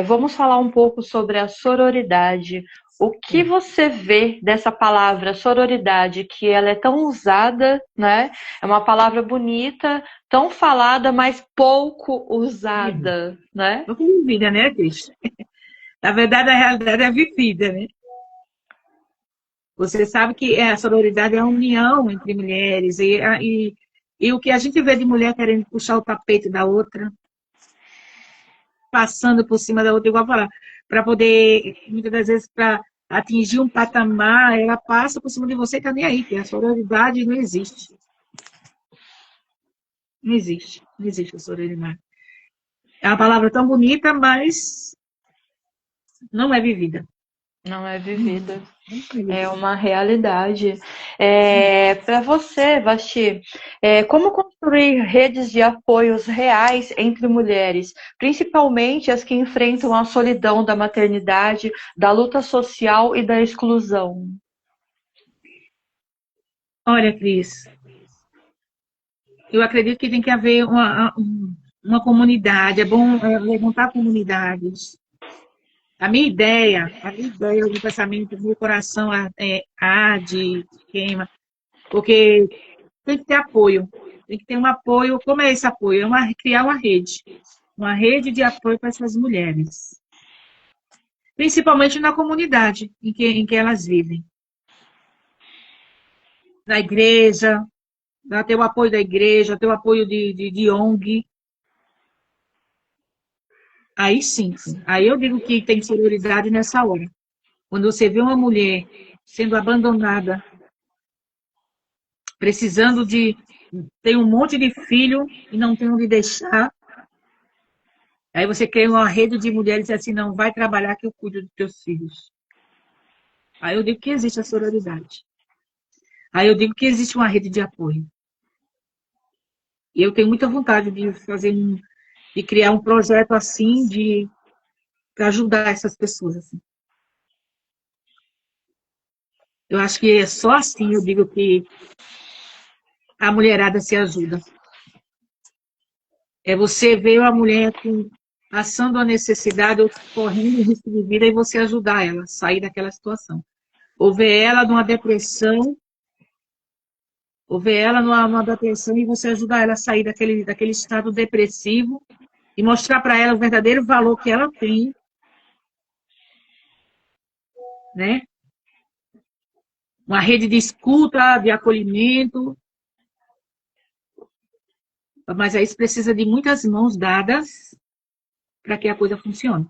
Vamos falar um pouco sobre a sororidade. O que você vê dessa palavra sororidade, que ela é tão usada, né? É uma palavra bonita, tão falada, mas pouco usada, né? Pouco vivida, né, Cris? Na verdade, a realidade é vivida, né? Você sabe que a sororidade é a união entre mulheres e o que a gente vê de mulher querendo puxar o tapete da outra, passando por cima da outra, igual para poder, muitas das vezes, para atingir um patamar, ela passa por cima de você e está nem aí, que a sororidade não existe. Não existe a sororidade. É uma palavra tão bonita, mas não é vivida. Não é vivida. É uma realidade. Para você, Vasti, como construir redes de apoios reais entre mulheres, principalmente as que enfrentam a solidão da maternidade, da luta social e da exclusão? Olha, Cris, eu acredito que tem que haver uma comunidade, é bom levantar comunidades. A minha ideia, o pensamento, o meu coração arde, queima, porque tem que ter apoio, tem que ter um apoio. Como é esse apoio? Criar uma rede de apoio para essas mulheres, principalmente na comunidade em que elas vivem. Na igreja, ter o apoio da igreja, ter o apoio de ONG. Aí sim, aí eu digo que tem sororidade nessa hora. Quando você vê uma mulher sendo abandonada, precisando de... Tem um monte de filho e não tem onde deixar. Aí você cria uma rede de mulheres e diz assim, não, vai trabalhar que eu cuido dos teus filhos. Aí eu digo que existe a sororidade. Aí eu digo que existe uma rede de apoio. E eu tenho muita vontade de de criar um projeto assim, para ajudar essas pessoas. Assim. Eu acho que é só assim, eu digo que a mulherada se ajuda. É você ver a mulher passando a necessidade, ou correndo risco de vida, e você ajudar ela a sair daquela situação. Ou ver ela numa depressão, numa depressão e você ajudar ela a sair daquele estado depressivo e mostrar para ela o verdadeiro valor que ela tem, né? Uma rede de escuta, de acolhimento. Mas aí isso precisa de muitas mãos dadas para que a coisa funcione.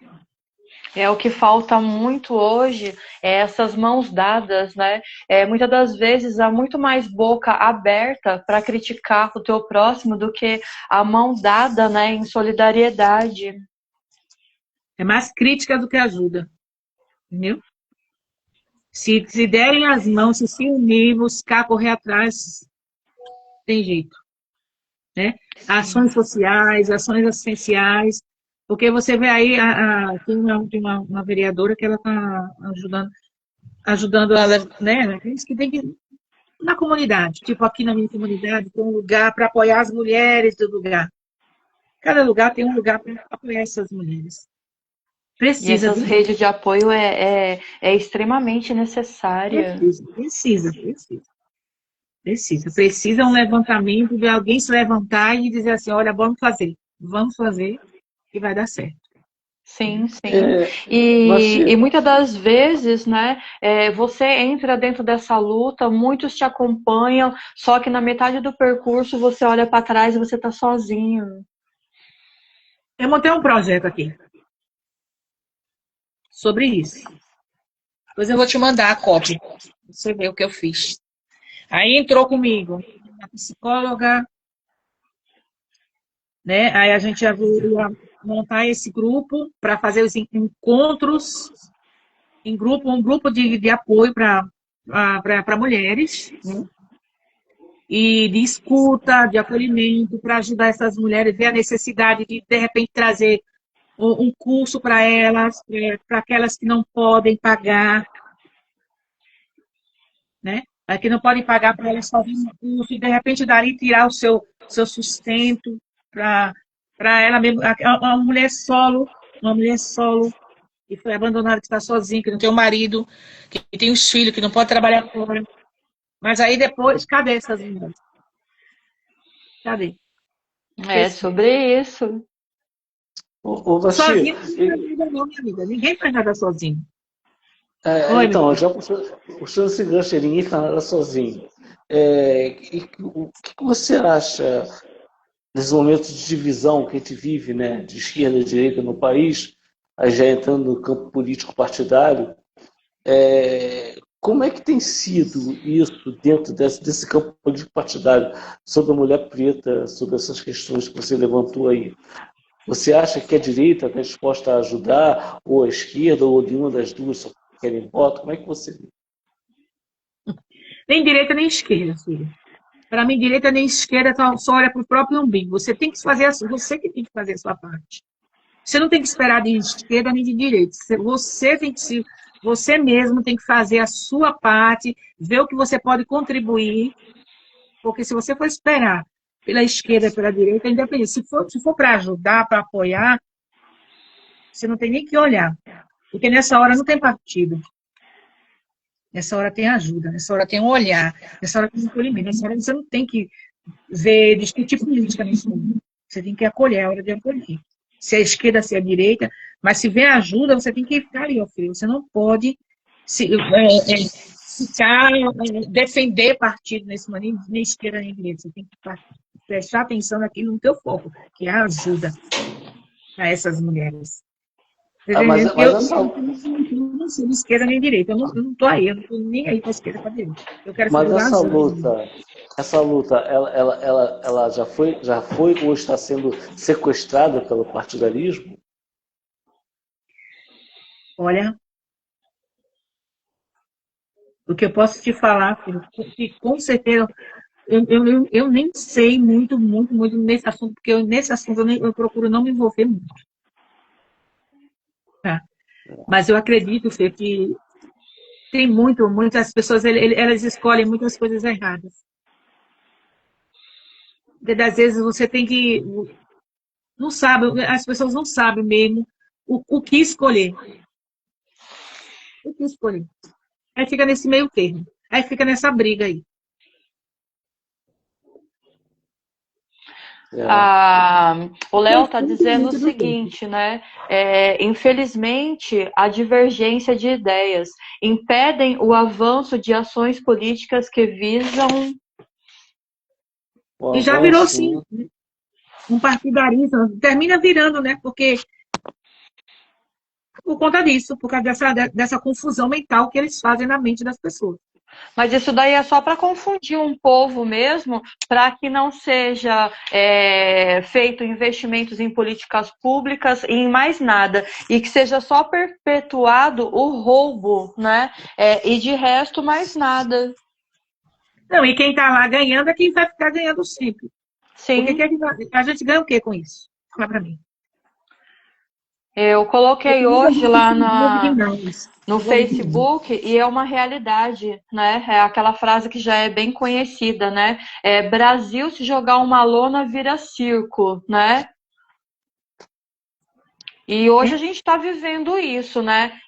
É o que falta muito hoje, essas mãos dadas, né? Muitas das vezes há muito mais boca aberta para criticar o teu próximo do que a mão dada, né, em solidariedade. É mais crítica do que ajuda, entendeu? Se derem as mãos, se unir, buscar, correr atrás, tem jeito, né? Ações sociais, ações assistenciais, porque você vê aí, tem uma vereadora que ela está ajudando ela, né? Aqueles que tem que na comunidade, tipo aqui na minha comunidade, tem um lugar para apoiar as mulheres do lugar. Cada lugar tem um lugar para apoiar essas mulheres. E essas redes de apoio é extremamente necessária. Precisa um levantamento de alguém se levantar e dizer assim, olha, vamos fazer e vai dar certo. Sim, sim. E muitas das vezes, né, você entra dentro dessa luta, muitos te acompanham, só que na metade do percurso você olha para trás e você está sozinho. Eu montei um projeto aqui sobre isso. Depois eu vou te mandar a cópia, pra você ver o que eu fiz. Aí entrou comigo a psicóloga, né? Aí a gente ia montar esse grupo para fazer os encontros em grupo, um grupo de apoio para mulheres, né? E de escuta, de acolhimento, para ajudar essas mulheres a ver a necessidade de repente, trazer um curso para elas, para aquelas que não podem pagar, né? Que não podem pagar para elas fazerem um curso, e de repente dali tirar o seu sustento para ela mesmo, uma mulher solo, que foi abandonada, que está sozinha, que não tem um marido, que tem os filhos, que não pode trabalhar fora. Mas aí depois, cadê essas mulheres? Cadê? Sobre isso. Sozinho não, minha amiga. Ninguém faz nada sozinho. Então, já puxando esse gancho, ninguém faz nada sozinho. O que você acha nesses momentos de divisão que a gente vive, né, de esquerda e direita no país, aí já entrando no campo político partidário, como é que tem sido isso dentro desse campo político partidário, sobre a mulher preta, sobre essas questões que você levantou aí? Você acha que a direita está disposta a ajudar, ou a esquerda, ou nenhuma das duas só querem voto? Como é que você vê? Nem direita nem esquerda, filho. Para mim, direita nem esquerda só olha para o próprio umbigo. Você que tem que fazer a sua parte. Você não tem que esperar de esquerda nem de direita. Você mesmo tem que fazer a sua parte, ver o que você pode contribuir, porque se você for esperar pela esquerda e pela direita, independente. Se for para ajudar, para apoiar, você não tem nem que olhar. Porque nessa hora não tem partido. Nessa hora tem ajuda, nessa hora tem um olhar, nessa hora tem um acolhimento, nessa hora você não tem que discutir política nesse momento. Você tem que acolher, é hora de acolher. Se é a esquerda, se é a direita, mas se vem ajuda, você tem que ficar ali, ó, filho. Você não pode defender partido nesse momento, nem esquerda nem direita. Você tem que prestar atenção naquilo no teu foco, que é a ajuda para essas mulheres. Eu não sou de esquerda nem de direita. Eu não tô aí, eu não tô nem aí para esquerda para direita. Eu quero ser Mas do essa luta, ela já foi ou está sendo sequestrada pelo partidarismo? Olha, o que eu posso te falar, filho, que com certeza eu nem sei muito nesse assunto, porque nesse assunto eu procuro não me envolver muito, tá? Mas eu acredito, Fê, que tem muitas pessoas, elas escolhem muitas coisas erradas. Porque, às vezes você tem que, não sabe, as pessoas não sabem mesmo o que escolher. O que escolher. Aí fica nesse meio termo. Aí fica nessa briga aí. O Léo está Tem dizendo o muito do tempo. seguinte, né? Infelizmente, a divergência de ideias impedem o avanço de ações políticas que visam. O E já virou, avanço, sim, um partidarismo. Termina virando, né? Porque por conta disso, por causa dessa confusão mental que eles fazem na mente das pessoas. Mas isso daí é só para confundir um povo mesmo, para que não seja feito investimentos em políticas públicas e em mais nada, e que seja só perpetuado o roubo, né? E de resto, mais nada. Não, e quem está lá ganhando é quem vai ficar ganhando sempre. Porque Sim. a gente ganha o quê com isso? Fala para mim. Eu coloquei Eu hoje lá no não vou mentir, não. Facebook e é uma realidade, né? É aquela frase que já é bem conhecida, né? Brasil, se jogar uma lona, vira circo, né? E hoje a gente está vivendo isso, né?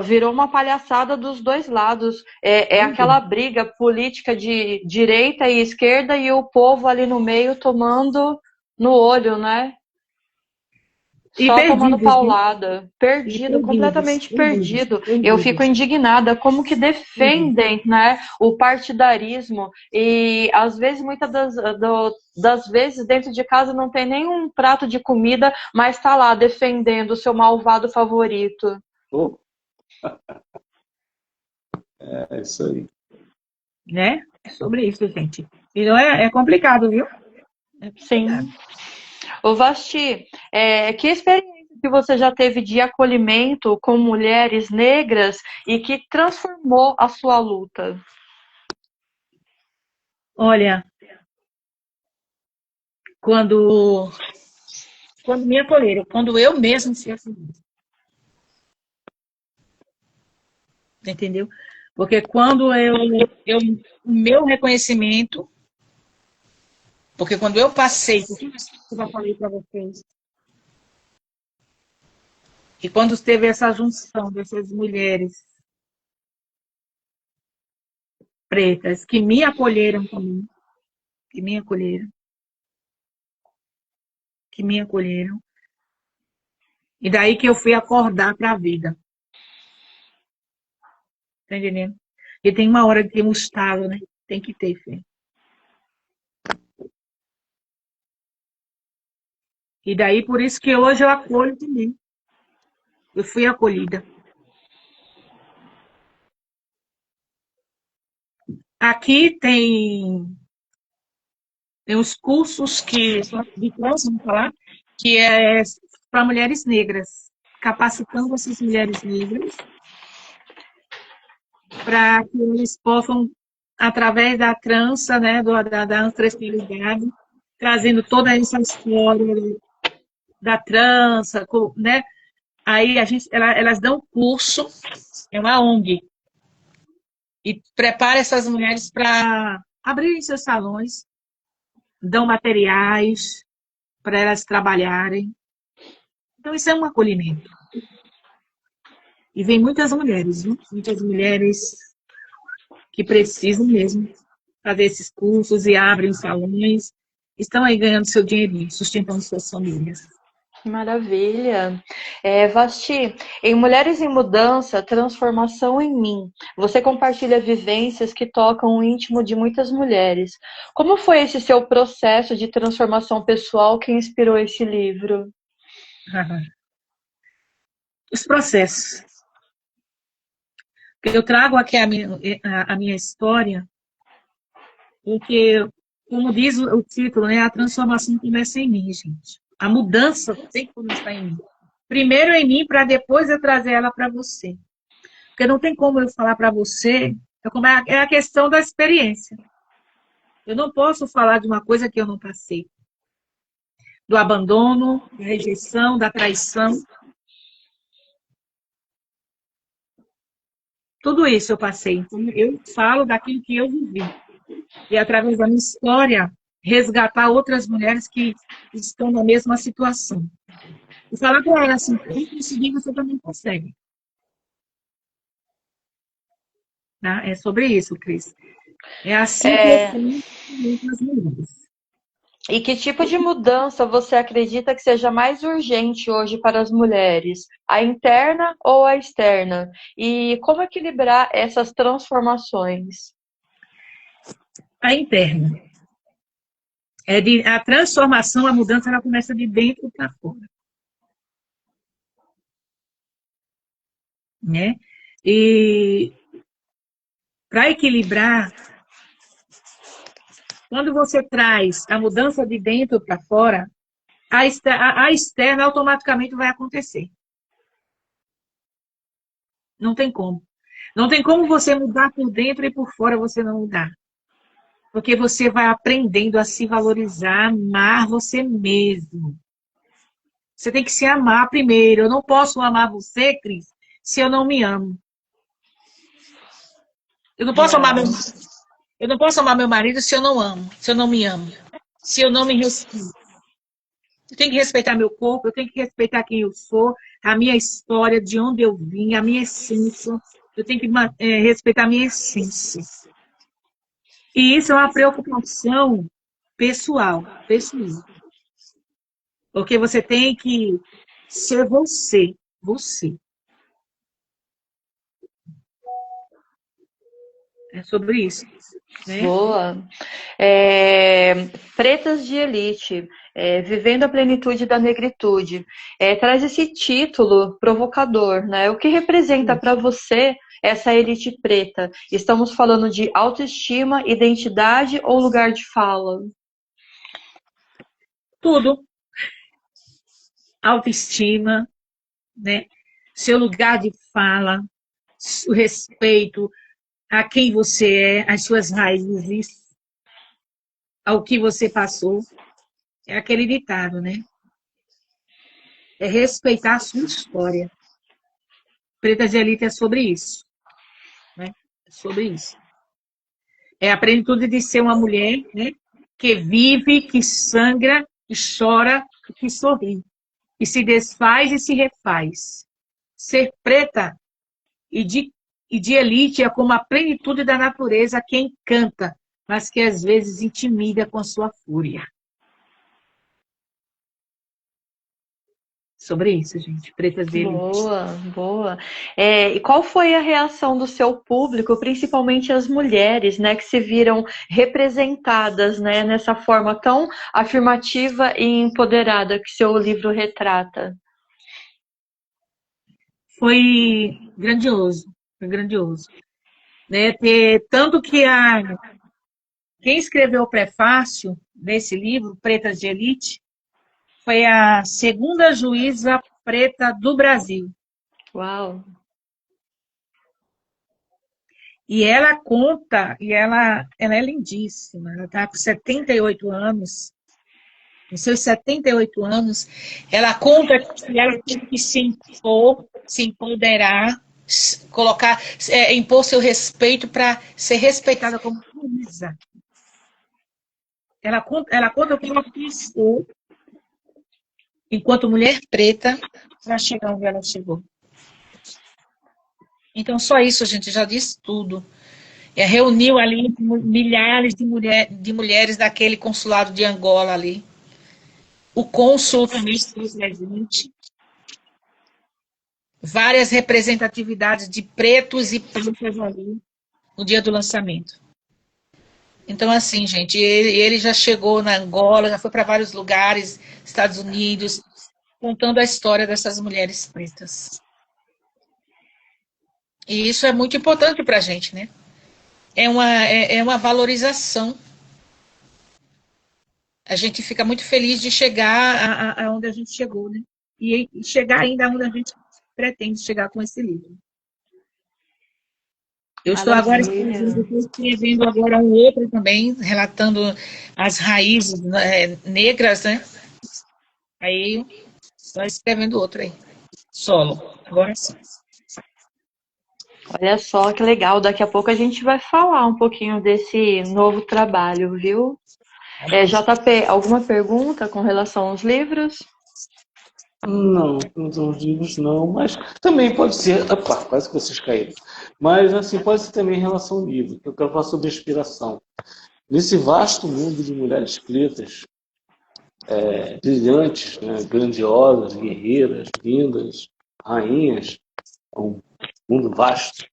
Virou uma palhaçada dos dois lados. É aquela briga política de direita e esquerda e o povo ali no meio tomando no olho, né? E Só tomando perdidos, né? paulada. Perdido, completamente perdido. Eu fico indignada como que defendem, né, o partidarismo e às vezes, muitas das vezes, dentro de casa não tem nenhum prato de comida, mas está lá defendendo o seu malvado favorito. Oh. É isso aí. Né? É sobre isso, gente. E não é complicado, viu? Sim. Ô Vasti, que experiência que você já teve de acolhimento com mulheres negras e que transformou a sua luta? Olha, quando me acolheram, quando eu mesmo fui acolhida. Entendeu? Porque quando o meu reconhecimento, porque quando eu passei, por tudo isso que eu já falei para vocês, e quando teve essa junção dessas mulheres pretas que me acolheram também, que me acolheram, e daí que eu fui acordar para a vida. Tá entendendo? E tem uma hora de ter um estalo, né? Tem que ter, filho. E daí, por isso que hoje eu acolho também. Eu fui acolhida. Aqui tem os cursos de trans, vamos falar, que é para mulheres negras, capacitando essas mulheres negras para que eles possam, através da trança, né, da ancestralidade, trazendo toda essa história da trança, né? Aí elas dão curso, é uma ONG, e prepara essas mulheres para abrirem seus salões, dão materiais para elas trabalharem. Então, isso é um acolhimento. E vem muitas mulheres, viu? Muitas mulheres que precisam mesmo fazer esses cursos e abrem salões, estão aí ganhando seu dinheirinho, sustentando suas famílias. Que maravilha! Vasti, em Mulheres em Mudança, Transformação em Mim, você compartilha vivências que tocam o íntimo de muitas mulheres. Como foi esse seu processo de transformação pessoal que inspirou esse livro? os processos. Eu trago aqui a minha história, porque, como diz o título, né, a transformação começa em mim, gente. A mudança tem que começar em mim. Primeiro em mim, para depois eu trazer ela para você. Porque não tem como eu falar para você, é a questão da experiência. Eu não posso falar de uma coisa que eu não passei. Do abandono, da rejeição, da traição. Tudo isso eu passei. Então, eu falo daquilo que eu vivi. E, através da minha história, resgatar outras mulheres que estão na mesma situação. E falar para elas assim, eu consegui, você também consegue. Tá? É sobre isso, Cris. É assim que eu tenho com as mulheres. E que tipo de mudança você acredita que seja mais urgente hoje para as mulheres? A interna ou a externa? E como equilibrar essas transformações? A interna. A transformação, a mudança, ela começa de dentro para fora. Né? E para equilibrar, quando você traz a mudança de dentro para fora, a externa automaticamente vai acontecer. Não tem como. Não tem como você mudar por dentro e por fora você não mudar. Porque você vai aprendendo a se valorizar, amar você mesmo. Você tem que se amar primeiro. Eu não posso amar você, Cris, se eu não me amo. Eu não posso amar meu marido se eu não amo, se eu não me amo, se eu não me respeito. Eu tenho que respeitar meu corpo, eu tenho que respeitar quem eu sou, a minha história, de onde eu vim, a minha essência. Eu tenho que respeitar a minha essência. E isso é uma preocupação pessoal. Porque você tem que ser você. É sobre isso. Né? Boa. Pretas de Elite, Vivendo a Plenitude da Negritude. Traz esse título provocador, né? O que representa para você essa elite preta? Estamos falando de autoestima, identidade ou lugar de fala? Tudo. Autoestima, né? Seu lugar de fala, o respeito a quem você é, as suas raízes, ao que você passou. É aquele ditado, né? É respeitar a sua história. Preta de Elite é sobre isso. Né? É sobre isso. É a plenitude de ser uma mulher, né? Que vive, que sangra, que chora, que sorri. Que se desfaz e se refaz. Ser preta e de elite é como a plenitude da natureza que encanta, mas que às vezes intimida com sua fúria. Sobre isso, gente. Pretas de elite. Boa. E qual foi a reação do seu público, principalmente as mulheres, né, que se viram representadas, né, nessa forma tão afirmativa e empoderada que seu livro retrata? Foi grandioso. Né? Tanto que quem escreveu o prefácio desse livro, Pretas de Elite, foi a segunda juíza preta do Brasil. Uau! E ela conta, e ela é lindíssima, ela está com 78 anos, com seus 78 anos, ela conta que ela teve que se impor, se empoderar, impor seu respeito para ser respeitada como juíza. Ela conta o que ela pensou enquanto mulher preta para chegar onde ela chegou. Então, só isso, gente, já diz tudo. Reuniu ali milhares de mulheres daquele consulado de Angola ali. O cônsul também esteve presente. Várias representatividades de pretos e pretas ali no dia do lançamento. Então, assim, gente, ele já chegou na Angola, já foi para vários lugares, Estados Unidos, contando a história dessas mulheres pretas. E isso é muito importante para a gente, né? É uma valorização. A gente fica muito feliz de chegar aonde a gente chegou, né? E chegar ainda onde a gente pretende chegar com esse livro. Eu estou agora Maravilha. escrevendo agora um outro também, relatando as raízes, né, negras, né? Aí, estou escrevendo outro aí, solo. Agora sim. Olha só que legal. Daqui a pouco a gente vai falar um pouquinho desse novo trabalho, viu? JP, alguma pergunta com relação aos livros? Não, nos livros não, mas também pode ser. Opa, quase que vocês caíram. Mas assim, pode ser também em relação ao livro, que eu quero falar sobre inspiração. Nesse vasto mundo de mulheres pretas, brilhantes, né, grandiosas, guerreiras, lindas, rainhas, é um mundo vasto.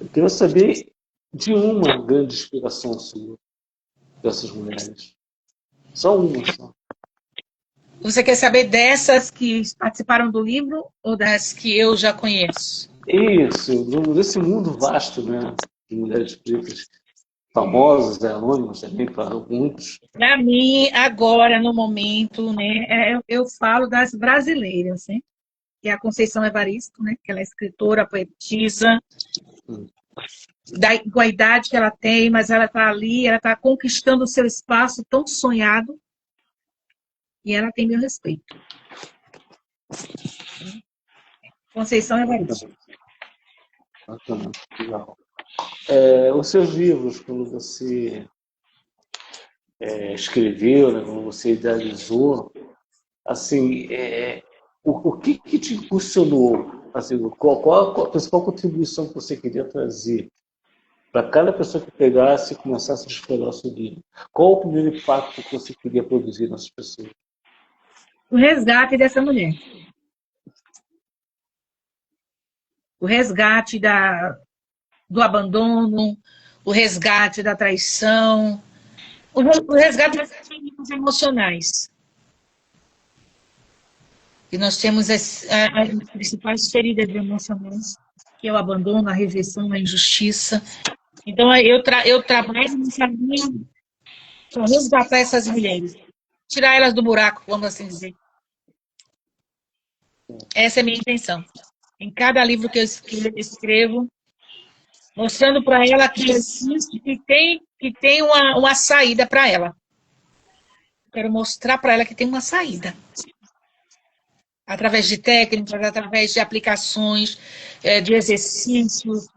Eu queria saber de uma grande inspiração sua, dessas mulheres. Só uma só. Você quer saber dessas que participaram do livro ou das que eu já conheço? Isso, desse mundo vasto, né, de mulheres pretas, famosas, anônimas também para muitos. Para mim, agora, no momento, né, eu falo das brasileiras, né? Que é a Conceição Evaristo, né? Que ela é escritora, poetisa, com a idade que ela tem, mas ela está ali, ela está conquistando o seu espaço tão sonhado e ela tem meu respeito. Conceição Evaristo. Bacana, legal. Os seus livros, quando você escreveu, né, quando você idealizou, assim, o que te impulsionou? Assim, qual a principal contribuição que você queria trazer para cada pessoa que pegasse e começasse a explorar o seu livro? Qual o primeiro impacto que você queria produzir nessas pessoas? O resgate dessa mulher. O resgate do abandono, o resgate da traição, o resgate das feridas emocionais. E nós temos as principais feridas emocionais, que é o abandono, a rejeição, a injustiça. Então, eu trabalho nessa linha para resgatar essas mulheres, tirar elas do buraco, vamos assim dizer. Essa é a minha intenção. Em cada livro que eu escrevo, mostrando para ela que existe, que tem uma saída para ela. Quero mostrar para ela que tem uma saída. Através de técnicas, através de aplicações, de exercícios,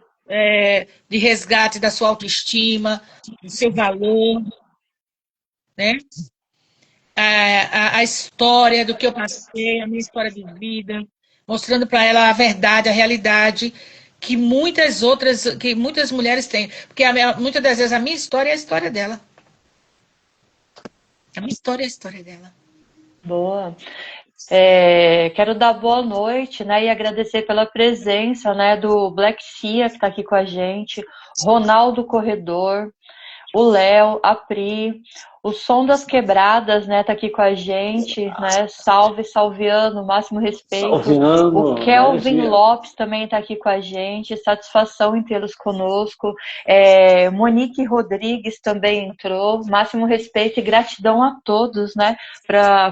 de resgate da sua autoestima, do seu valor, né? A história do que eu passei, a minha história de vida, mostrando para ela a verdade, a realidade que muitas mulheres têm. Porque muitas das vezes a minha história é a história dela. A minha história é a história dela. Boa. Quero dar boa noite, né, e agradecer pela presença, né, do Black Cia, que está aqui com a gente, Ronaldo Corredor, o Léo, a Pri, o Som das Quebradas, né, tá aqui com a gente, né, salve, Salviano, máximo respeito. Salviano, o Kelvin Lopes também tá aqui com a gente, satisfação em tê-los conosco. Monique Rodrigues também entrou, máximo respeito e gratidão a todos, né,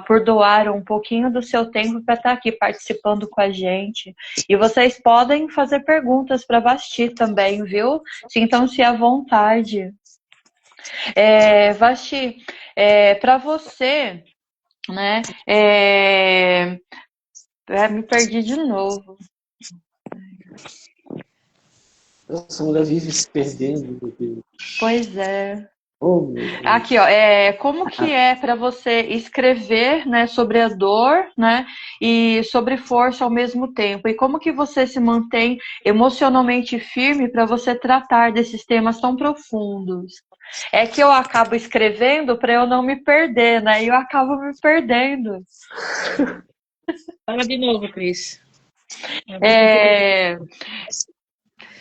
por doar um pouquinho do seu tempo para estar aqui participando com a gente. E vocês podem fazer perguntas para Basti também, viu? Sintam-se à vontade. Vasti, para você, né? Me perdi de novo. Essa mulher vive se perdendo, meu Deus. Pois é. Oh, meu Deus. Aqui, ó, como que é para você escrever, né, sobre a dor, né, e sobre força ao mesmo tempo? E como que você se mantém emocionalmente firme para você tratar desses temas tão profundos? É que eu acabo escrevendo para eu não me perder, né? E eu acabo me perdendo. Fala de novo, Cris.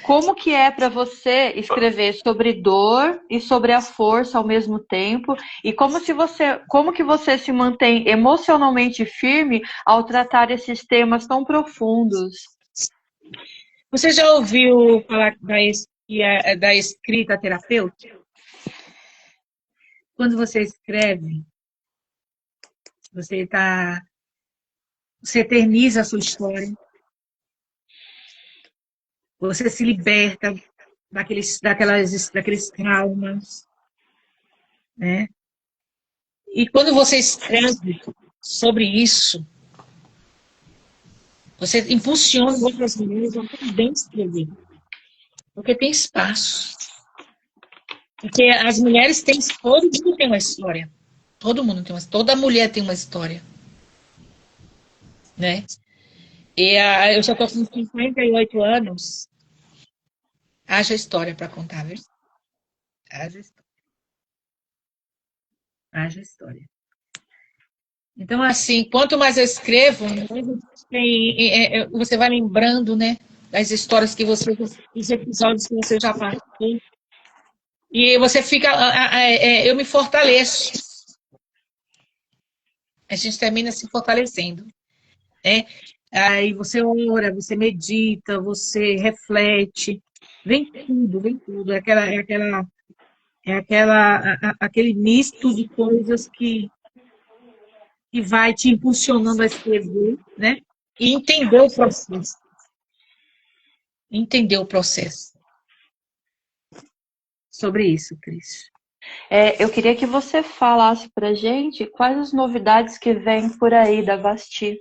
Como que é para você escrever sobre dor e sobre a força ao mesmo tempo? E como que você se mantém emocionalmente firme ao tratar esses temas tão profundos? Você já ouviu falar da escrita terapêutica? Quando você escreve, você eterniza a sua história, você se liberta daqueles traumas, né? E quando você escreve sobre isso, você impulsiona outras mulheres a também escrever, porque tem espaço. Porque as mulheres têm, todo mundo tem uma história. Todo mundo tem toda mulher tem uma história, né? Eu já estou com 58 anos, haja história para contar, viu? Haja história. Haja história. Então, assim, quanto mais eu escrevo, você vai lembrando, né, das histórias dos episódios que você já passou. E você fica, eu me fortaleço. A gente termina se fortalecendo, né? Aí você ora, você medita, você reflete, vem tudo, vem tudo. Aquele misto de coisas que vai te impulsionando a escrever, né? E entender o processo. Entender o processo. Sobre isso, Cris. Eu queria que você falasse pra gente quais as novidades que vêm por aí da Vasti.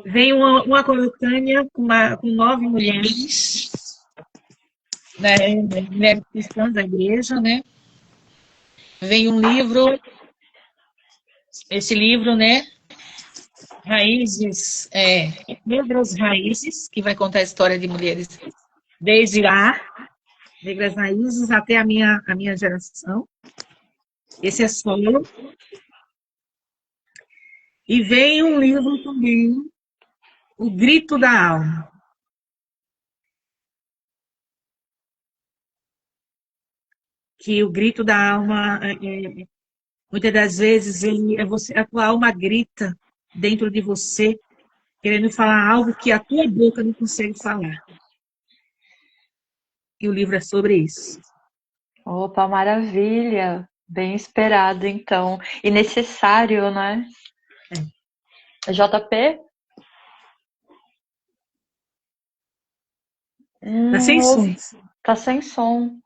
Vem uma coletânea com 9 mulheres, né, mulheres cristãs da igreja, né? Vem um livro, esse livro, né? Raízes, Negras Raízes, que vai contar a história de mulheres desde lá, Negras Raízes, até a minha geração. Esse é solo. E vem um livro também, O Grito da Alma. Que o grito da alma, muitas das vezes, a tua alma grita dentro de você, querendo falar algo que a tua boca não consegue falar. E o livro é sobre isso. Opa, maravilha! Bem esperado, então. E necessário, né? JP? Tá sem som. Tá sem som.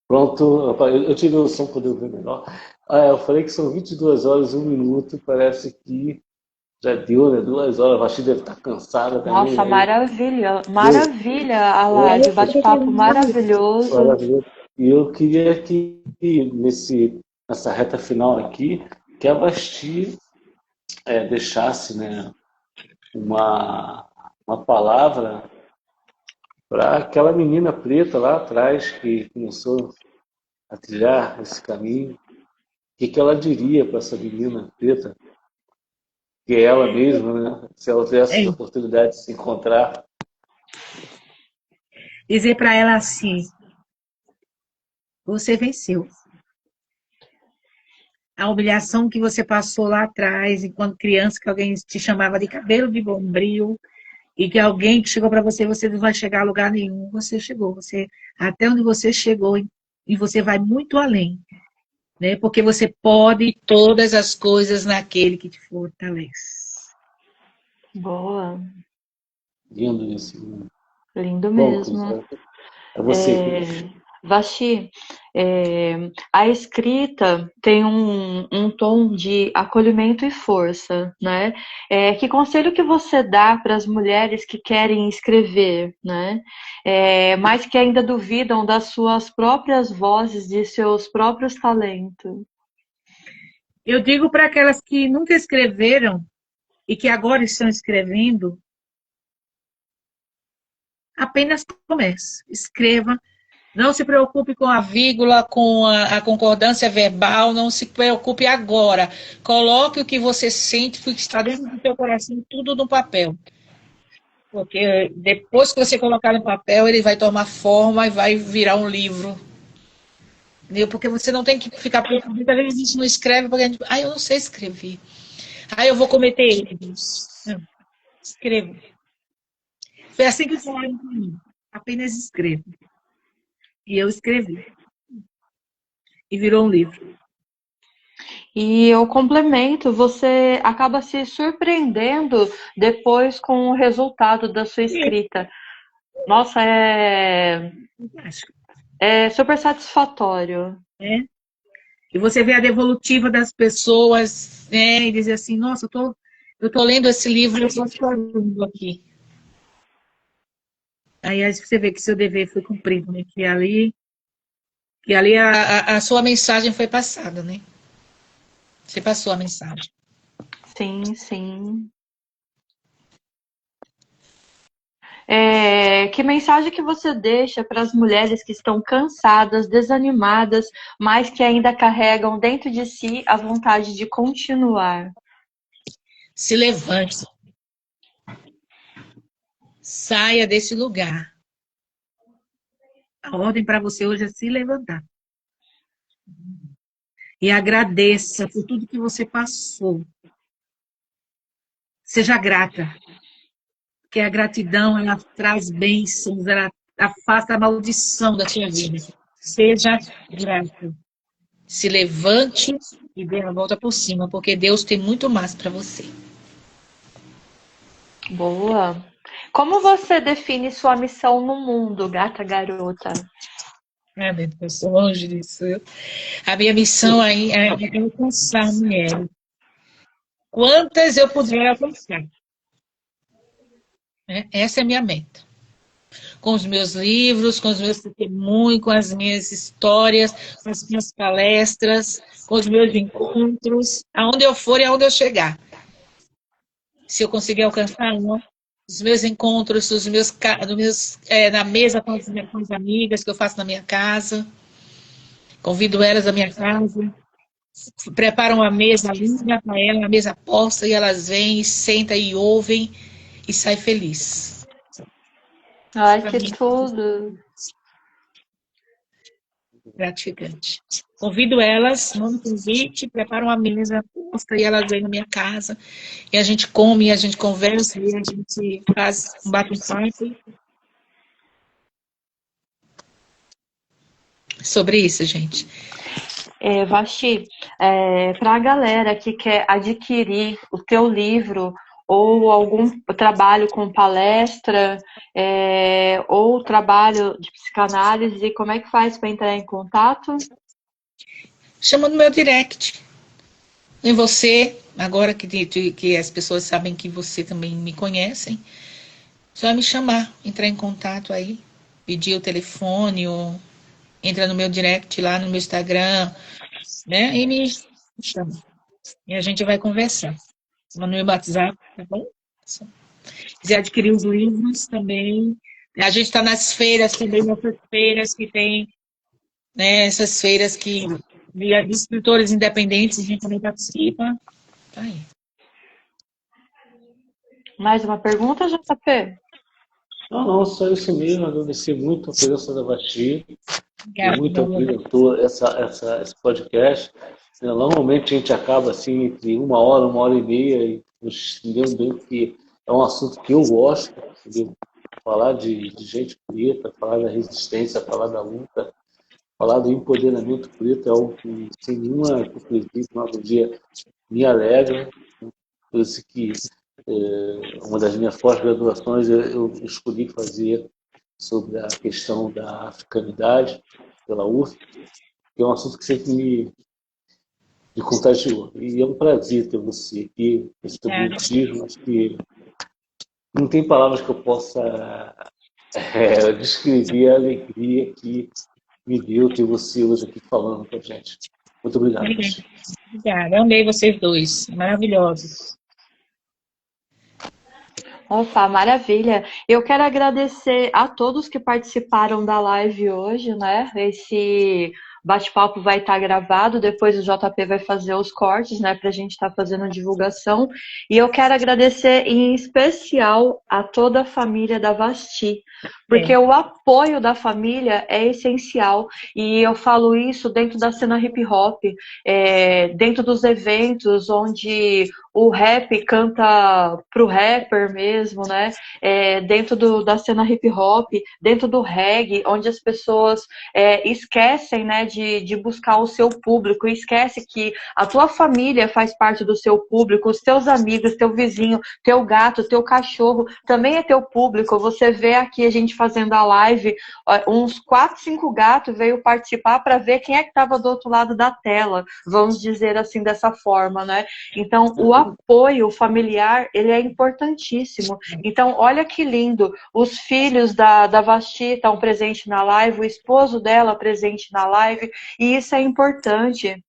Pronto, eu tirei o som para poder ouvir melhor. Eu falei que são 22 horas e 1 minuto, parece que já deu, né? 2 horas, a Vasti deve estar cansada também. Nossa, né? Maravilha a live, bate-papo maravilhoso. Maravilhoso. E eu queria que, nessa reta final aqui, que a Vasti deixasse, né, uma palavra para aquela menina preta lá atrás que começou a trilhar esse caminho. O que ela diria para essa menina preta, que é ela mesma, né? Se ela tivesse a oportunidade de se encontrar? Dizer para ela assim: você venceu. A humilhação que você passou lá atrás, enquanto criança, que alguém te chamava de cabelo de bombril, e que alguém que chegou para você não vai chegar a lugar nenhum. Você chegou, até onde você chegou, e você vai muito além, né? Porque você pode todas as coisas naquele que te fortalece. Boa. Lindo isso. Lindo mesmo. É você. Vasti, a escrita tem um tom de acolhimento e força, né? Que conselho que você dá para as mulheres que querem escrever, né? Mas que ainda duvidam das suas próprias vozes, de seus próprios talentos? Eu digo para aquelas que nunca escreveram e que agora estão escrevendo, apenas comece, escreva. Não se preocupe com a vírgula, com a concordância verbal, não se preocupe agora. Coloque o que você sente, o que está dentro do seu coração, tudo no papel. Porque depois que você colocar no papel, ele vai tomar forma e vai virar um livro. Entendeu? Porque você não tem que ficar preocupado. Muitas vezes a gente não escreve porque a gente... eu não sei escrever. Eu vou cometer erros. Não. Escreva. Foi assim que falaram para mim. Apenas escreva. E eu escrevi. E virou um livro. E eu complemento, você acaba se surpreendendo depois com o resultado da sua escrita. Nossa, é super satisfatório. Né? E você vê a devolutiva das pessoas, né? E dizer assim, nossa, eu tô lendo esse livro e eu estou chorando aqui. Aí você vê que seu dever foi cumprido, né? Que ali a sua mensagem foi passada, né? Você passou a mensagem. Sim, sim. Que mensagem que você deixa para as mulheres que estão cansadas, desanimadas, mas que ainda carregam dentro de si a vontade de continuar? Se levante. Saia desse lugar. A ordem para você hoje é se levantar. E agradeça por tudo que você passou. Seja grata. Porque a gratidão, ela traz bênçãos, ela afasta a maldição da sua vida. Seja grato. Se levante e dê a volta por cima, porque Deus tem muito mais para você. Boa. Como você define sua missão no mundo, gata garota? Eu sou longe disso. A minha missão aí é alcançar mulheres. Quantas eu puder alcançar. Essa é a minha meta. Com os meus livros, com os meus testemunhos, com as minhas histórias, com as minhas palestras, com os meus encontros, aonde eu for e aonde eu chegar. Se eu conseguir alcançar os meus encontros, na mesa com as amigas que eu faço na minha casa, convido elas à minha casa, preparo uma mesa linda para elas, uma mesa posta, e elas vêm, sentam e ouvem e saem felizes. Ai, que tudo! Gratificante. Convido elas, mando convite, preparo uma mesa posta e elas vêm na minha casa. E a gente come, a gente conversa, e a gente bate um papo. Sobre isso, gente. Vasti, para a galera que quer adquirir o teu livro ou algum trabalho com palestra, ou trabalho de psicanálise, como é que faz para entrar em contato? Chama no meu direct. Em você, agora que as pessoas sabem que você também me conhecem, só me chamar, entrar em contato aí, pedir o telefone, ou entra no meu direct lá no meu Instagram, né? E me chama. E a gente vai conversar. No meu WhatsApp, tá bom? Se quiser adquirir os livros também. A gente está nas feiras também, nessas feiras que tem, né? Essas feiras de escritores independentes, a gente também participa. Tá aí. Mais uma pergunta, JP? Não, só isso mesmo. Agradecer muito a presença da Vasti, que Obrigada, muito brilhantou esse podcast. Normalmente a gente acaba assim entre uma hora e meia, e nos entendemos bem que é um assunto que eu gosto, entendeu? Falar de gente preta, falar da resistência, falar da luta, falar do empoderamento preto é algo que, sem nenhuma hipocrisia, no dia me alegra. Por isso que uma das minhas pós-graduações eu escolhi fazer sobre a questão da africanidade pela UF, que é um assunto que sempre me contagiou. E é um prazer ter você aqui, esse teu bonitismo. Acho que não tem palavras que eu possa descrever a alegria que me deu ter você hoje aqui falando com a gente. Muito obrigado. Obrigada, amei vocês dois, maravilhosos. Opa, maravilha. Eu quero agradecer a todos que participaram da live hoje, né? Esse bate-papo vai estar gravado, depois o JP vai fazer os cortes, né, para a gente estar fazendo divulgação. E eu quero agradecer em especial a toda a família da Vasti, porque o apoio da família é essencial. E eu falo isso dentro da cena hip hop, dentro dos eventos onde o rap canta pro rapper mesmo, né? Dentro da cena hip hop, dentro do reggae, onde as pessoas esquecem, né, de buscar o seu público, esquece que a tua família faz parte do seu público, os teus amigos, teu vizinho, teu gato, teu cachorro, também é teu público. Você vê aqui a gente fazendo a live, uns 4, 5 gatos veio participar para ver quem é que estava do outro lado da tela, vamos dizer assim, dessa forma, né? Então, o apoio familiar, ele é importantíssimo. Então, olha que lindo, os filhos da Vasti estão presentes na live, o esposo dela presente na live, e isso é importante.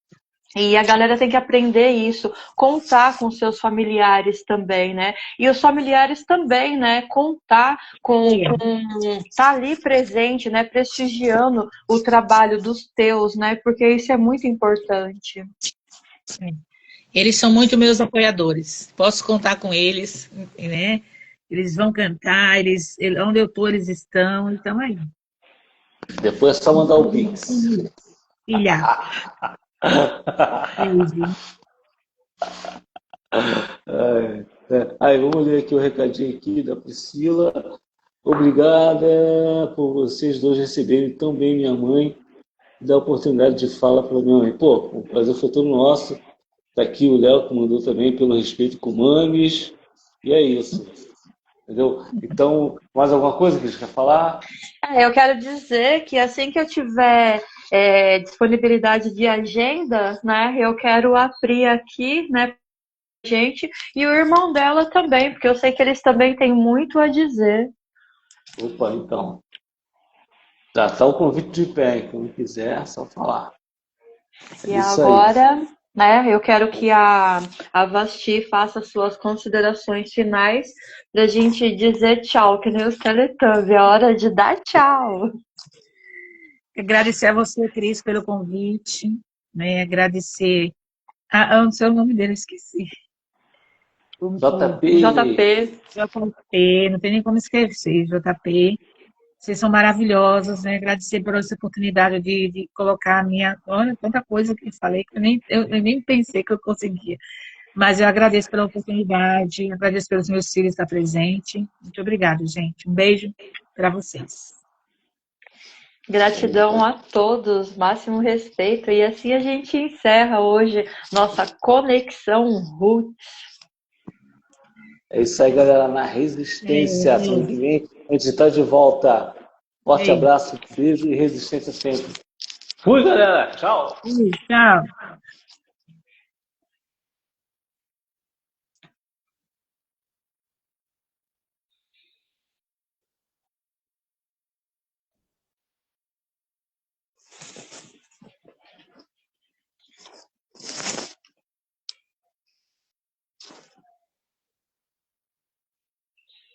E a galera tem que aprender isso, contar com seus familiares também, né? E os familiares também, né? Contar com tá ali presente, né? Prestigiando o trabalho dos teus, né? Porque isso é muito importante. Eles são muito meus apoiadores. Posso contar com eles, né? Eles vão cantar, onde eu estou, eles estão, então aí. Depois é só mandar o Pix. Filha. Aí, vamos ler aqui o recadinho aqui da Priscila. Obrigada por vocês dois receberem tão bem minha mãe e dar a oportunidade de fala para minha mãe. Pô, o prazer foi todo nosso. Tá aqui o Léo que mandou também pelo respeito com Mames. E é isso. Entendeu? Então, mais alguma coisa que a gente quer falar? Eu quero dizer que assim que eu tiver disponibilidade de agenda, né, eu quero abrir aqui, né, gente, e o irmão dela também, porque eu sei que eles também têm muito a dizer. Opa, então. Tá o convite de pé, hein? Quando quiser, é só falar. E agora, né, eu quero que a Vasti faça suas considerações finais pra gente dizer tchau, que nem os Teletubbies, é hora de dar tchau. Agradecer a você, Cris, pelo convite, né? Agradecer. Não sei o nome dele, esqueci. JP, não tem nem como esquecer, JP. Vocês são maravilhosos, né? Agradecer por essa oportunidade de colocar a minha. Olha, tanta coisa que eu falei que eu nem pensei que eu conseguia. Mas eu agradeço pela oportunidade, agradeço pelos meus filhos estar presente. Muito obrigada, gente. Um beijo para vocês. Gratidão a todos, máximo respeito. E assim a gente encerra hoje nossa conexão Roots. É isso aí, galera. Na resistência. Semana que vem a gente está de volta. Forte abraço, beijo e resistência sempre. Fui, galera. Tchau. Tchau.